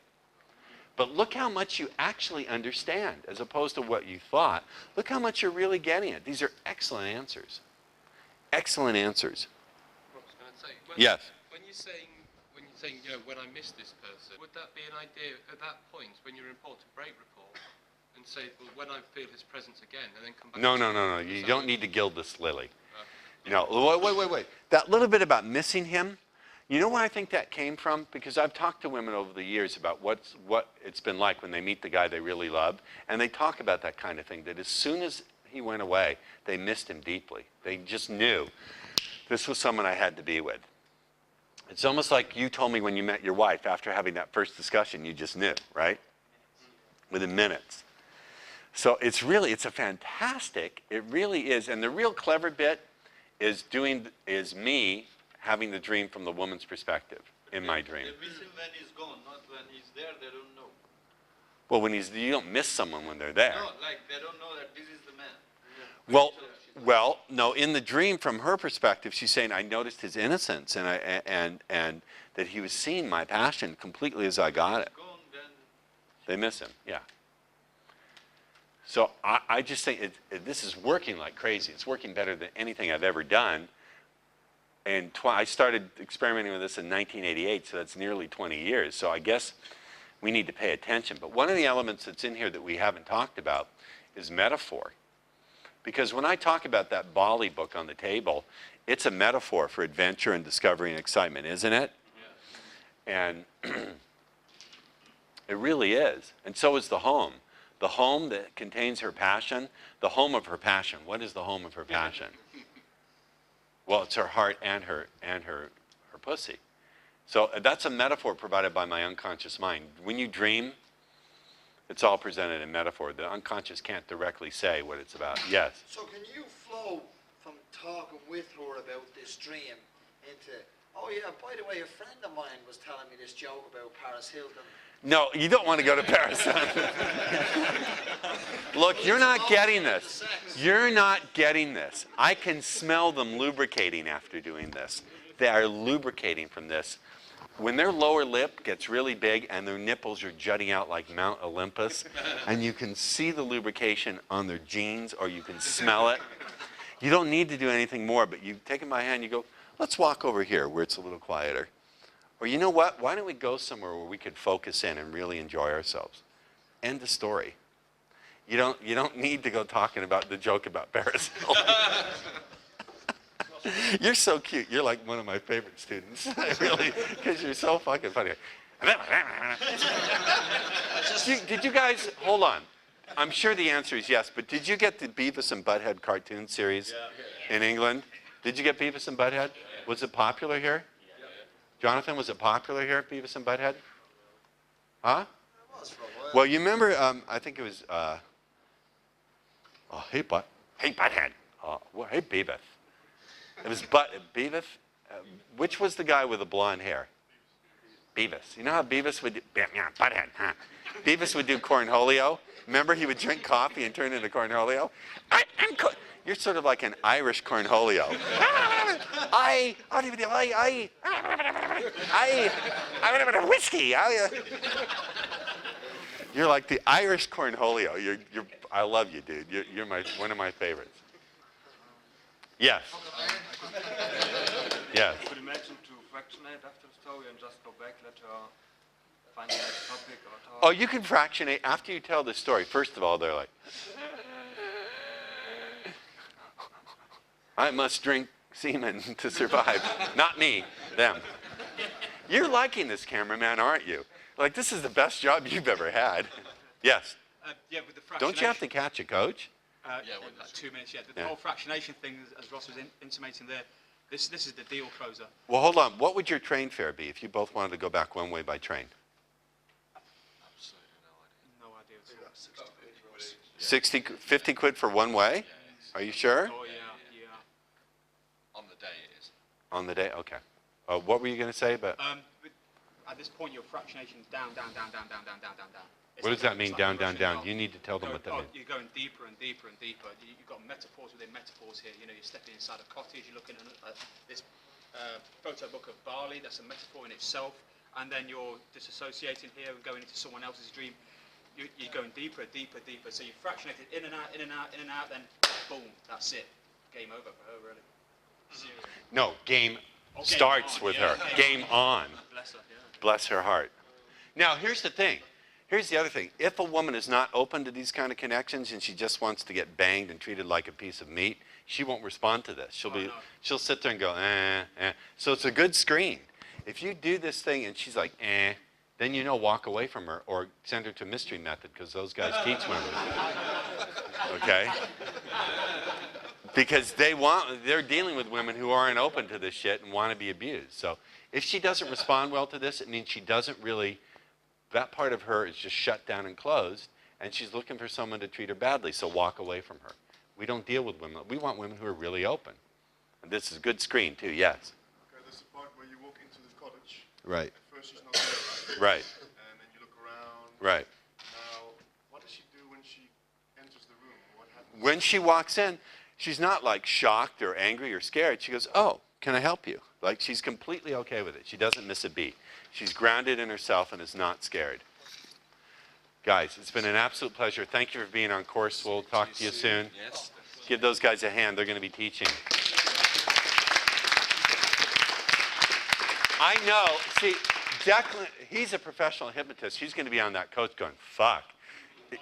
But look how much you actually understand as opposed to what you thought. Look how much you're really getting it. These are excellent answers. Excellent answers. What was I going to say? Yes. When you're saying, you know, when I miss this person, would that be an idea at that point when you report a break report and say, well, when I feel his presence again, and then come back? No. You don't need to gild this lily. No, wait. That little bit about missing him, you know where I think that came from? Because I've talked to women over the years about what it's been like when they meet the guy they really love, and they talk about that kind of thing, that as soon as he went away, they missed him deeply. They just knew this was someone I had to be with. It's almost like you told me when you met your wife, after having that first discussion, you just knew, right? Within minutes. So it's a fantastic, it really is, and the real clever bit is me having the dream from the woman's perspective in my dream. They miss him when he's gone, not when he's there, they don't know. Well, you don't miss someone when they're there. No, like they don't know that this is the man. Well, no, in the dream from her perspective, she's saying, I noticed his innocence and that he was seeing my passion completely as I got it. They miss him, yeah. So I just think this is working like crazy. It's working better than anything I've ever done. And I started experimenting with this in 1988, so that's nearly 20 years. So I guess we need to pay attention. But one of the elements that's in here that we haven't talked about is metaphor. Because when I talk about that Bali book on the table, it's a metaphor for adventure and discovery and excitement, isn't it? Yeah. And it really is. And so is the home. The home that contains her passion, the home of her passion. What is the home of her passion? Well, it's her heart and her pussy. So that's a metaphor provided by my unconscious mind. When you dream, it's all presented in metaphor. The unconscious can't directly say what it's about. Yes? So can you flow from talking with her about this dream into, oh yeah, by the way, a friend of mine was telling me this joke about Paris Hilton. No, you don't want to go to Paris. Look, you're not getting this. You're not getting this. I can smell them lubricating after doing this. They are lubricating from this. When their lower lip gets really big and their nipples are jutting out like Mount Olympus, and you can see the lubrication on their jeans or you can smell it, you don't need to do anything more, but you take in my hand, you go, let's walk over here where it's a little quieter. Or you know what, why don't we go somewhere where we could focus in and really enjoy ourselves? End of story. You don't need to go talking about the joke about Paris Hilton. You're so cute. You're like one of my favorite students. Really, because you're so fucking funny. Did you guys, hold on. I'm sure the answer is yes, but did you get the Beavis and Butthead cartoon series in England? Did you get Beavis and Butthead? Was it popular here? Jonathan, was it popular here, Beavis and Butthead? Huh? Well, you remember, I think it was, hey Butthead. Well, hey Beavis. It was Beavis. Which was the guy with the blonde hair? Beavis. You know how Beavis would do, Butthead, huh? Beavis would do cornholio. Remember, he would drink coffee and turn into cornholio? You're sort of like an Irish cornholio. Whiskey. You're like the Irish cornholio. I love you, dude. You're one of my favorites. Yes. Yes. I could imagine to fractionate after the story and just go back, let her find the next topic or talk. Oh, you can fractionate after you tell the story. First of all, they're like, I must drink semen to survive. Not me, them. You're liking this, cameraman, aren't you? Like, this is the best job you've ever had. Yes. Yeah, with the fractionation. Don't you have to catch a coach? Like 2 minutes, yeah. The whole fractionation thing, as Ross was intimating there, this is the deal closer. Well, hold on. What would your train fare be if you both wanted to go back one way by train? Absolutely no idea. No idea. 60, 50 quid for one way? Are you sure? Oh, yeah. On the day it is. On the day? Okay. What were you going to say? But at this point, your fractionation's down. what does that mean, down? You need to tell them what that means. You're going deeper and deeper and deeper. You've got metaphors within metaphors here. You know, you're stepping inside a cottage. You're looking at this photo book of Bali. That's a metaphor in itself. and then you're disassociating here and going into someone else's dream. You're going deeper, deeper, deeper. So you fractionate it in and out, in and out, in and out. Then boom, that's it. Game over for her, really. Serious. No, game Game starts on, with yeah. her. Game on. Bless her. Yeah. Bless her heart. Now, here's the thing. Here's the other thing. If a woman is not open to these kind of connections and she just wants to get banged and treated like a piece of meat, she won't respond to this. She'll sit there and go, eh. So it's a good screen. If you do this thing and she's like, then you know, walk away from her or send her to mystery method, because those guys teach women. Okay? Because they're dealing with women who aren't open to this shit and want to be abused. So if she doesn't respond well to this, it means she doesn't really, that part of her is just shut down and closed, and she's looking for someone to treat her badly, so walk away from her. We don't deal with women. We want women who are really open. And this is a good screen, too, yes. Okay, there's the part where you walk into the cottage. Right. At first she's not there, Right. And then you look around. Right. Now, what does she do when she enters the room? What happens? When she walks in, she's not like shocked or angry or scared. She goes, oh, can I help you? Like, she's completely okay with it. She doesn't miss a beat. She's grounded in herself and is not scared. Guys, it's been an absolute pleasure. Thank you for being on course. We'll talk to you soon. Yes. Give those guys a hand. They're going to be teaching. I know. See, Declan, he's a professional hypnotist. He's going to be on that coach going, fuck. I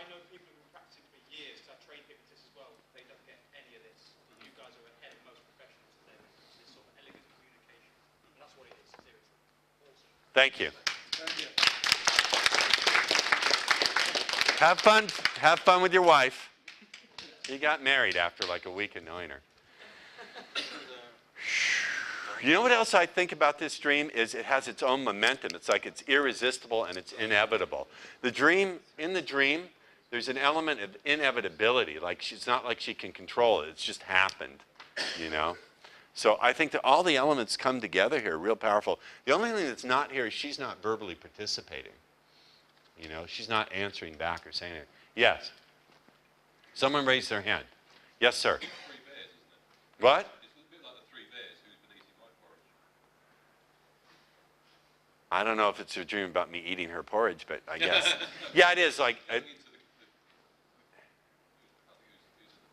know people who've been practicing for years to train hypnotists as well. They don't get any of this. You guys are ahead of most professionals today. This sort of elegant communication. And that's what it is, seriously. Awesome. Thank you. Thank you. Have fun. Have fun with your wife. He got married after like a week of knowing her. You know what else I think about this dream is it has its own momentum. It's like it's irresistible and it's inevitable. In the dream, there's an element of inevitability. Like it's not like she can control it. It's just happened, you know? So I think that all the elements come together here, real powerful. The only thing that's not here is she's not verbally participating. You know, she's not answering back or saying it. Yes. Someone raised their hand. Yes, sir. Three bears, isn't it? What? It's a bit like the three bears who's been eating my porridge. I don't know if it's a dream about me eating her porridge, but I guess. Yeah, it is. Like, Going into the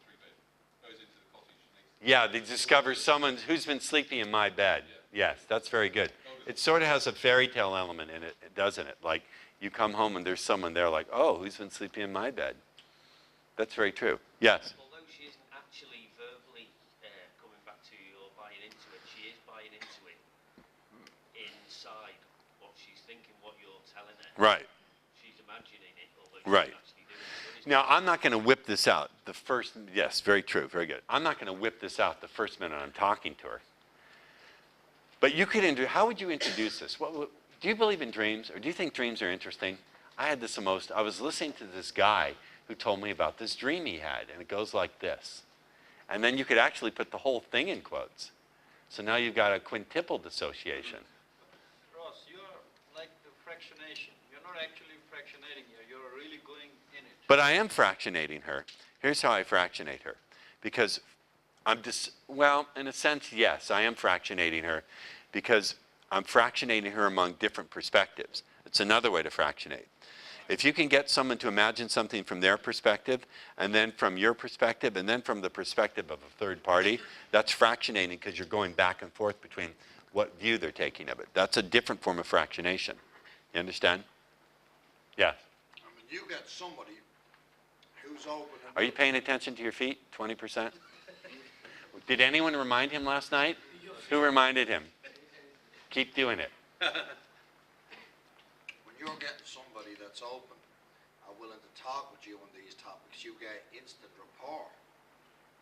three bears goes into the cottage and eats. yeah, they discover someone who's been sleeping in my bed. Yes, that's very good. It sort of has a fairy tale element in it, doesn't it? Like, you come home and there's someone there like, oh, who's been sleeping in my bed? That's very true. Yes? Although she isn't actually verbally coming back to you or buying into it, she is buying into it inside what she's thinking, what you're telling her. Right. She's imagining it, although she's Right. actually doing it. Now, I'm not going to whip this out the first, yes, very true, very good. I'm not going to whip this out the first minute I'm talking to her. But you could, how would you introduce this? Do you believe in dreams, or do you think dreams are interesting? I had this I was listening to this guy who told me about this dream he had, and it goes like this. And then you could actually put the whole thing in quotes. So now you've got a quintuple dissociation. Ross, you're like the fractionation. You're not actually fractionating here. You're really going in it. But I am fractionating her. Here's how I fractionate her. Because well, in a sense, yes, I am fractionating her because I'm fractionating her among different perspectives. It's another way to fractionate. If you can get someone to imagine something from their perspective, and then from your perspective, and then from the perspective of a third party, that's fractionating because you're going back and forth between what view they're taking of it. That's a different form of fractionation. You understand? Yeah. I mean, you get somebody who's open. Are you paying attention to your feet? 20%? Did anyone remind him last night? Who reminded him? Keep doing it. When you're getting somebody that's open and willing to talk with you on these topics, you get instant rapport.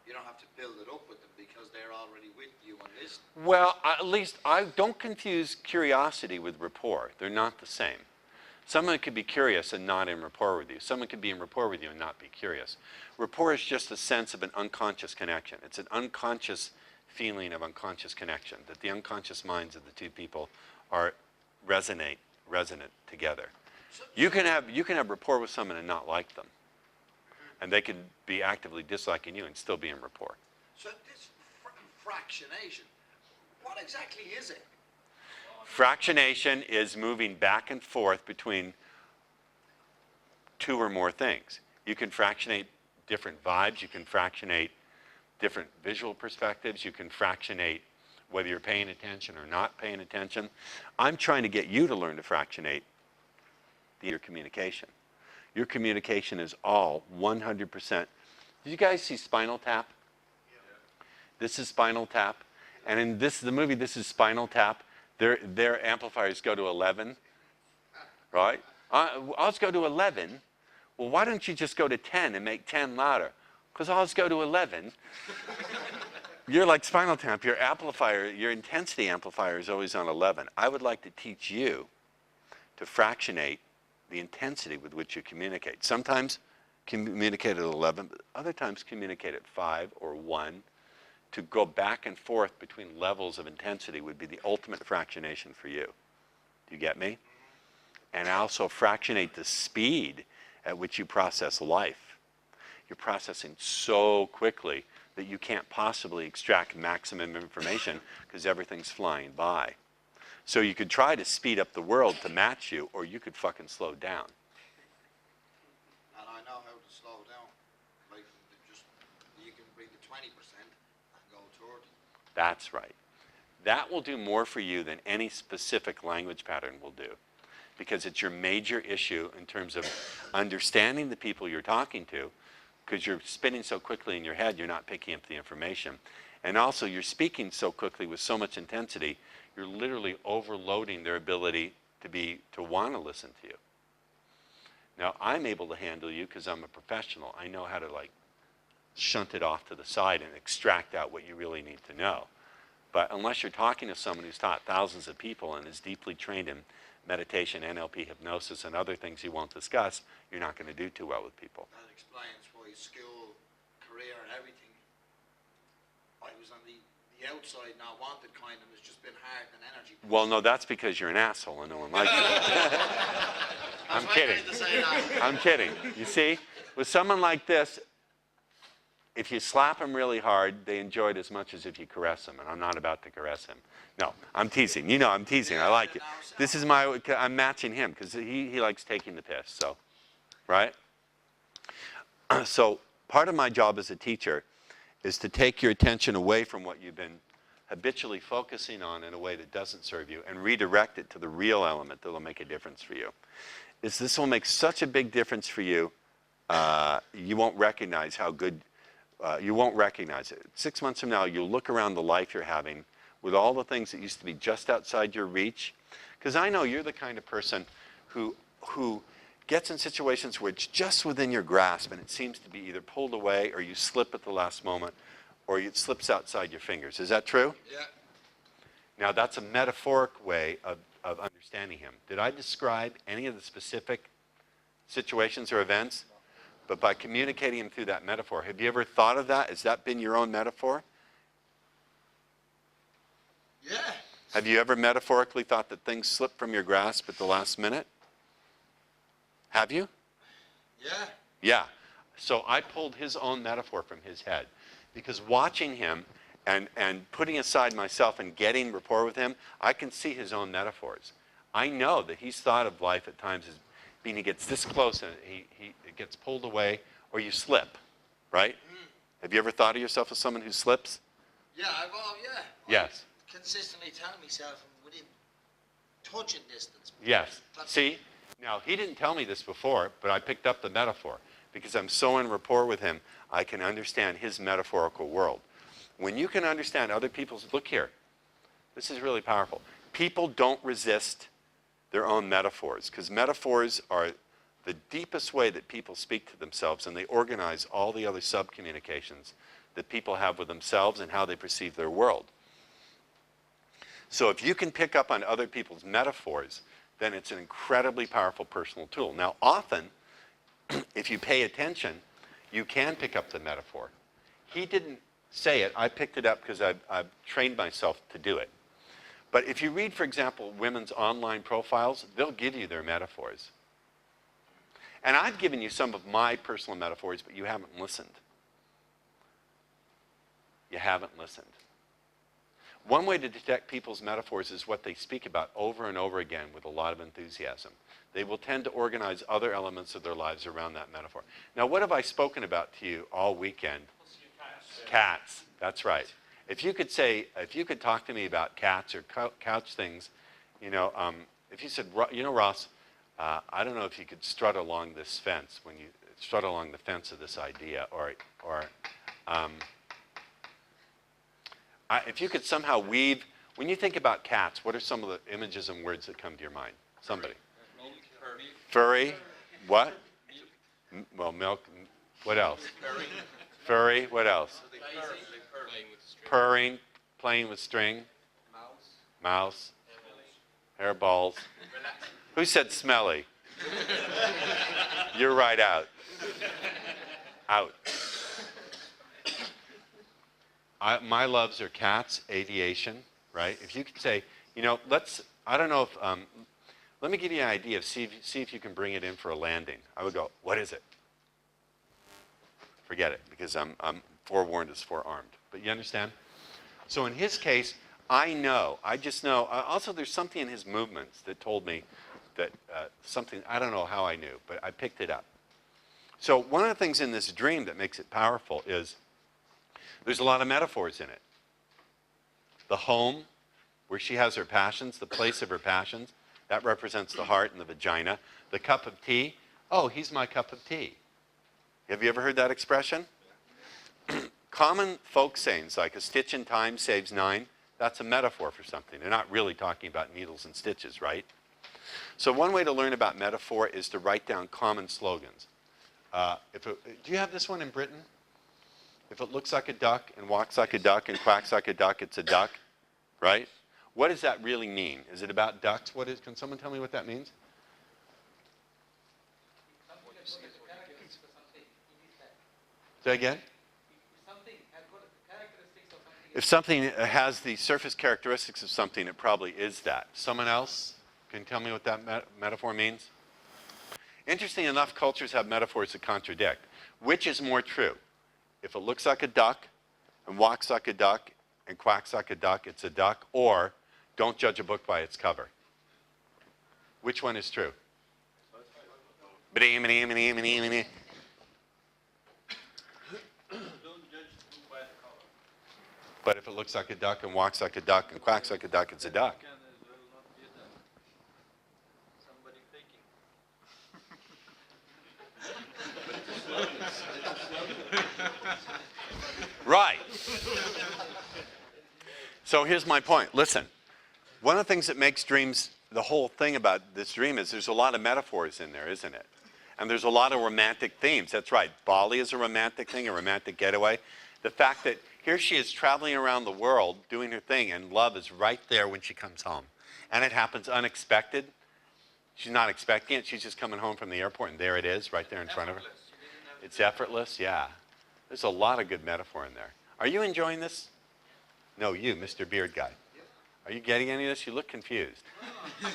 You don't have to build it up with them because they're already with you on this. Well, at least I don't confuse curiosity with rapport. They're not the same. Someone could be curious and not in rapport with you. Someone could be in rapport with you and not be curious. Rapport is just a sense of an unconscious connection. It's an unconscious feeling of unconscious connection, that the unconscious minds of the two people are resonant together. You can have rapport with someone and not like them. And they can be actively disliking you and still be in rapport. So this fractionation, what exactly is it? Fractionation is moving back and forth between two or more things. You can fractionate different vibes. You can fractionate different visual perspectives. You can fractionate whether you're paying attention or not paying attention. I'm trying to get you to learn to fractionate your communication. Your communication is all 100%. Did you guys see Spinal Tap? This is Spinal Tap. And in the movie, this is Spinal Tap. Their amplifiers go to 11, right? Ours go to 11. Well, why don't you just go to 10 and make 10 louder? Because ours go to 11. You're like Spinal Tap. Your amplifier, your intensity amplifier is always on 11. I would like to teach you to fractionate the intensity with which you communicate. Sometimes communicate at 11, but other times communicate at 5 or 1. To go back and forth between levels of intensity would be the ultimate fractionation for you. Do you get me? And also fractionate the speed at which you process life. You're processing so quickly that you can't possibly extract maximum information because everything's flying by. So you could try to speed up the world to match you, or you could fucking slow down. And I know how to slow down. Like, just, you can bring the 20% and go 30. That's right. That will do more for you than any specific language pattern will do, because it's your major issue in terms of understanding the people you're talking to, because you're spinning so quickly in your head, you're not picking up the information. And also, you're speaking so quickly with so much intensity, you're literally overloading their ability to want to listen to you. Now, I'm able to handle you because I'm a professional. I know how to like shunt it off to the side and extract out what you really need to know. But unless you're talking to someone who's taught thousands of people and is deeply trained in meditation, NLP, hypnosis, and other things you won't discuss, you're not going to do too well with people. That explains why school, career, and everything, I was on the outside, not wanted kind, and it's just been hard and energy. Well, no, that's because you're an asshole and no one likes you. I'm kidding. I'm kidding. You see, with someone like this, if you slap him really hard, they enjoy it as much as if you caress him, and I'm not about to caress him. No, I'm teasing. You know I'm teasing. I like it. This is I'm matching him because he likes taking the piss, so, right? So part of my job as a teacher is to take your attention away from what you've been habitually focusing on in a way that doesn't serve you and redirect it to the real element that will make a difference for you. This will make such a big difference for you, you won't recognize how good, you won't recognize it. 6 months from now, you'll look around the life you're having with all the things that used to be just outside your reach. Because I know you're the kind of person who gets in situations where it's just within your grasp and it seems to be either pulled away or you slip at the last moment or it slips outside your fingers. Is that true? Yeah. Now that's a metaphoric way of understanding him. Did I describe any of the specific situations or events? But by communicating him through that metaphor, have you ever thought of that? Has that been your own metaphor? Yeah. Have you ever metaphorically thought that things slip from your grasp at the last minute? Have you? Yeah. Yeah. So I pulled his own metaphor from his head because watching him and putting aside myself and getting rapport with him, I can see his own metaphors. I know that he's thought of life at times as being he gets this close and it gets pulled away or you slip, right? Have you ever thought of yourself as someone who slips? Yeah, yeah. Yes. I consistently tell myself I'm within touching distance. Yes. See? Now, he didn't tell me this before, but I picked up the metaphor. Because I'm so in rapport with him, I can understand his metaphorical world. When you can understand other people's, look here, this is really powerful. People don't resist their own metaphors, because metaphors are the deepest way that people speak to themselves, and they organize all the other sub-communications that people have with themselves and how they perceive their world. So if you can pick up on other people's metaphors, then it's an incredibly powerful personal tool. Now, often, if you pay attention, you can pick up the metaphor. He didn't say it. I picked it up because I've trained myself to do it. But if you read, for example, women's online profiles, they'll give you their metaphors. And I've given you some of my personal metaphors, but you haven't listened. You haven't listened. One way to detect people's metaphors is what they speak about over and over again with a lot of enthusiasm. They will tend to organize other elements of their lives around that metaphor. Now, what have I spoken about to you all weekend? Cats. That's right. If you could talk to me about cats or couch things, you know, if you said, you know, Ross, I don't know if you could strut along this fence when you strut along the fence of this idea, or if you could somehow weave, when you think about cats, what are some of the images and words that come to your mind? Somebody. Furry. What? Well, milk. What else? Furry. What else? Purring. Playing with string. Mouse. Hairballs. Who said smelly? You're right out. Out. My loves are cats, aviation, right? If you could say, you know, I don't know if, let me give you an idea of, see if you can bring it in for a landing. I would go, what is it? Forget it, because I'm forewarned is forearmed. But you understand? So in his case, I just know. Also, there's something in his movements that told me that something, I don't know how I knew, but I picked it up. So one of the things in this dream that makes it powerful is there's a lot of metaphors in it. The home, where she has her passions, the place of her passions, that represents the heart and the vagina. The cup of tea, oh, he's my cup of tea. Have you ever heard that expression? Common folk sayings like a stitch in time saves 9, that's a metaphor for something. They're not really talking about needles and stitches, right? So one way to learn about metaphor is to write down common slogans. Do you have this one in Britain? If it looks like a duck and walks like a duck and quacks like a duck, it's a duck, right? What does that really mean? Is it about ducks? Can someone tell me what that means? Say again? If something has the surface characteristics of something, it probably is that. Someone else can tell me what that metaphor means? Interesting enough, cultures have metaphors that contradict. Which is more true? If it looks like a duck and walks like a duck and quacks like a duck, it's a duck, or don't judge a book by its cover. Which one is true? But if it looks like a duck and walks like a duck and quacks like a duck, it's a duck. Right. So here's my point. Listen, one of the things that makes dreams, the whole thing about this dream is there's a lot of metaphors in there, isn't it? And there's a lot of romantic themes. That's right. Bali is a romantic thing, a romantic getaway. The fact that here she is traveling around the world doing her thing, and love is right there when she comes home. And it happens unexpected. She's not expecting it. She's just coming home from the airport, and there it is, right there in front of her. It's effortless, yeah. There's a lot of good metaphor in there. Are you enjoying this? No, you, Mr. Beard Guy. Are you getting any of this? You look confused. All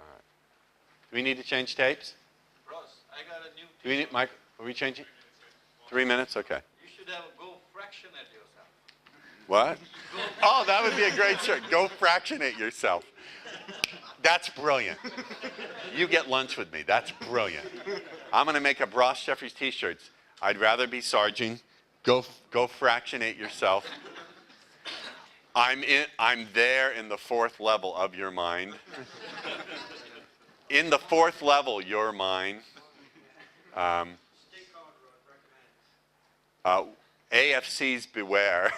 right. Do we need to change tapes? Ross, I got a new Do we need, Mike, are we changing? 3 minutes? Okay. You should have a go fractionate yourself. What? Oh, that would be a great shirt. Go fractionate yourself. That's brilliant. You get lunch with me. That's brilliant. I'm going to make up Ross Jeffries t-shirts. I'd rather be Sargent. Go fractionate yourself. I'm there in the 4th level of your mind. In the 4th level, you're mine. AFCs beware.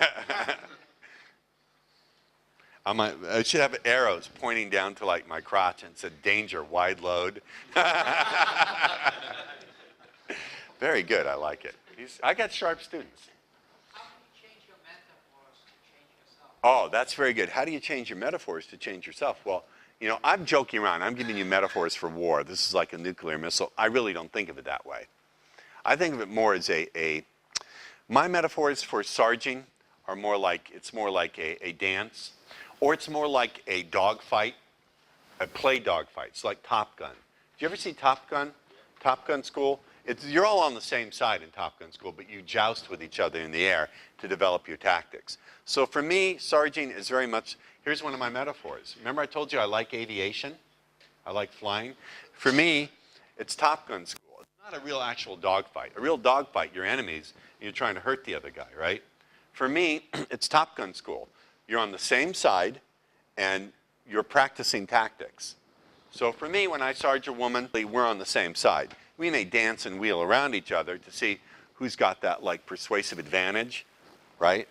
I should have arrows pointing down to like my crotch and said, danger, wide load. Very good, I like it. I got sharp students. How do you change your metaphors to change yourself? Oh, that's very good. How do you change your metaphors to change yourself? Well, you know, I'm joking around. I'm giving you metaphors for war. This is like a nuclear missile. I really don't think of it that way. I think of it more as my metaphors for sarging are more like, it's more like a dance, or it's more like a dogfight, a play dogfight. It's like Top Gun. Did you ever see Top Gun? Top Gun School? you're all on the same side in Top Gun school, but you joust with each other in the air to develop your tactics. So for me, sarging is very much, here's one of my metaphors. Remember I told you I like aviation? I like flying. For me, it's Top Gun school. It's not a real actual dogfight. A real dogfight, you're enemies, and you're trying to hurt the other guy, right? For me, it's Top Gun school. You're on the same side, and you're practicing tactics. So for me, when I sarge a woman, we're on the same side. We may dance and wheel around each other to see who's got that like persuasive advantage, right?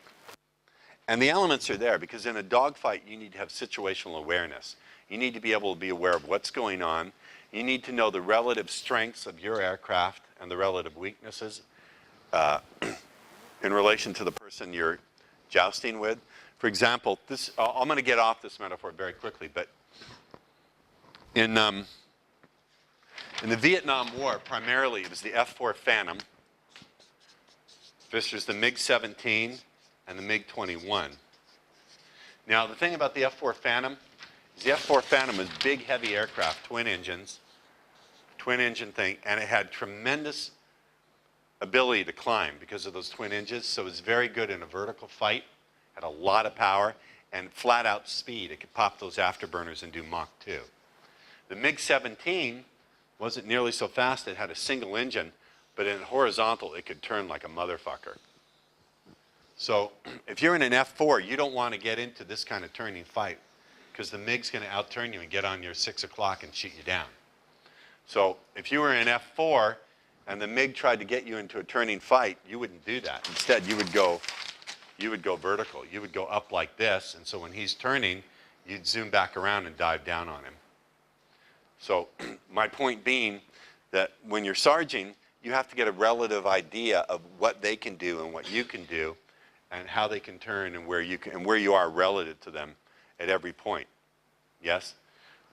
And the elements are there because in a dogfight, you need to have situational awareness. You need to be able to be aware of what's going on. You need to know the relative strengths of your aircraft and the relative weaknesses in relation to the person you're jousting with. For example, this, I'm going to get off this metaphor very quickly, but in the Vietnam War, primarily it was the F-4 Phantom versus the MiG-17 and the MiG-21. Now, the thing about the F-4 Phantom is the F-4 Phantom was big, heavy aircraft, twin engines, twin engine thing, and it had tremendous ability to climb because of those twin engines, so it was very good in a vertical fight, had a lot of power, and flat out speed. It could pop those afterburners and do Mach 2. The MiG-17 wasn't nearly so fast. It had a single engine, but in horizontal, it could turn like a motherfucker. So if you're in an F-4, you don't want to get into this kind of turning fight because the MiG's going to outturn you and get on your 6 o'clock and shoot you down. So if you were in F-4 and the MiG tried to get you into a turning fight, you wouldn't do that. Instead, you would go vertical. You would go up like this, and so when he's turning, you'd zoom back around and dive down on him. So my point being that when you're sarging, you have to get a relative idea of what they can do and what you can do and how they can turn and where you are relative to them at every point. Yes?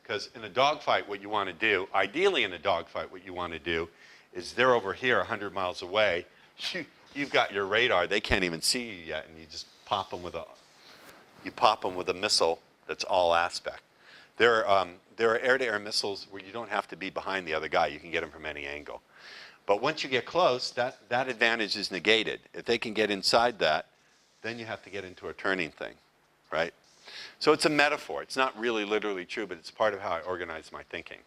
Because in a dogfight, what you want to do, ideally in a dogfight, what you want to do is they're over here 100 miles away. You've got your radar. They can't even see you yet, and you just pop them with a missile that's all aspect. There are air-to-air missiles where you don't have to be behind the other guy. You can get them from any angle. But once you get close, that advantage is negated. If they can get inside that, then you have to get into a turning thing, right? So it's a metaphor. It's not really literally true, but it's part of how I organize my thinking.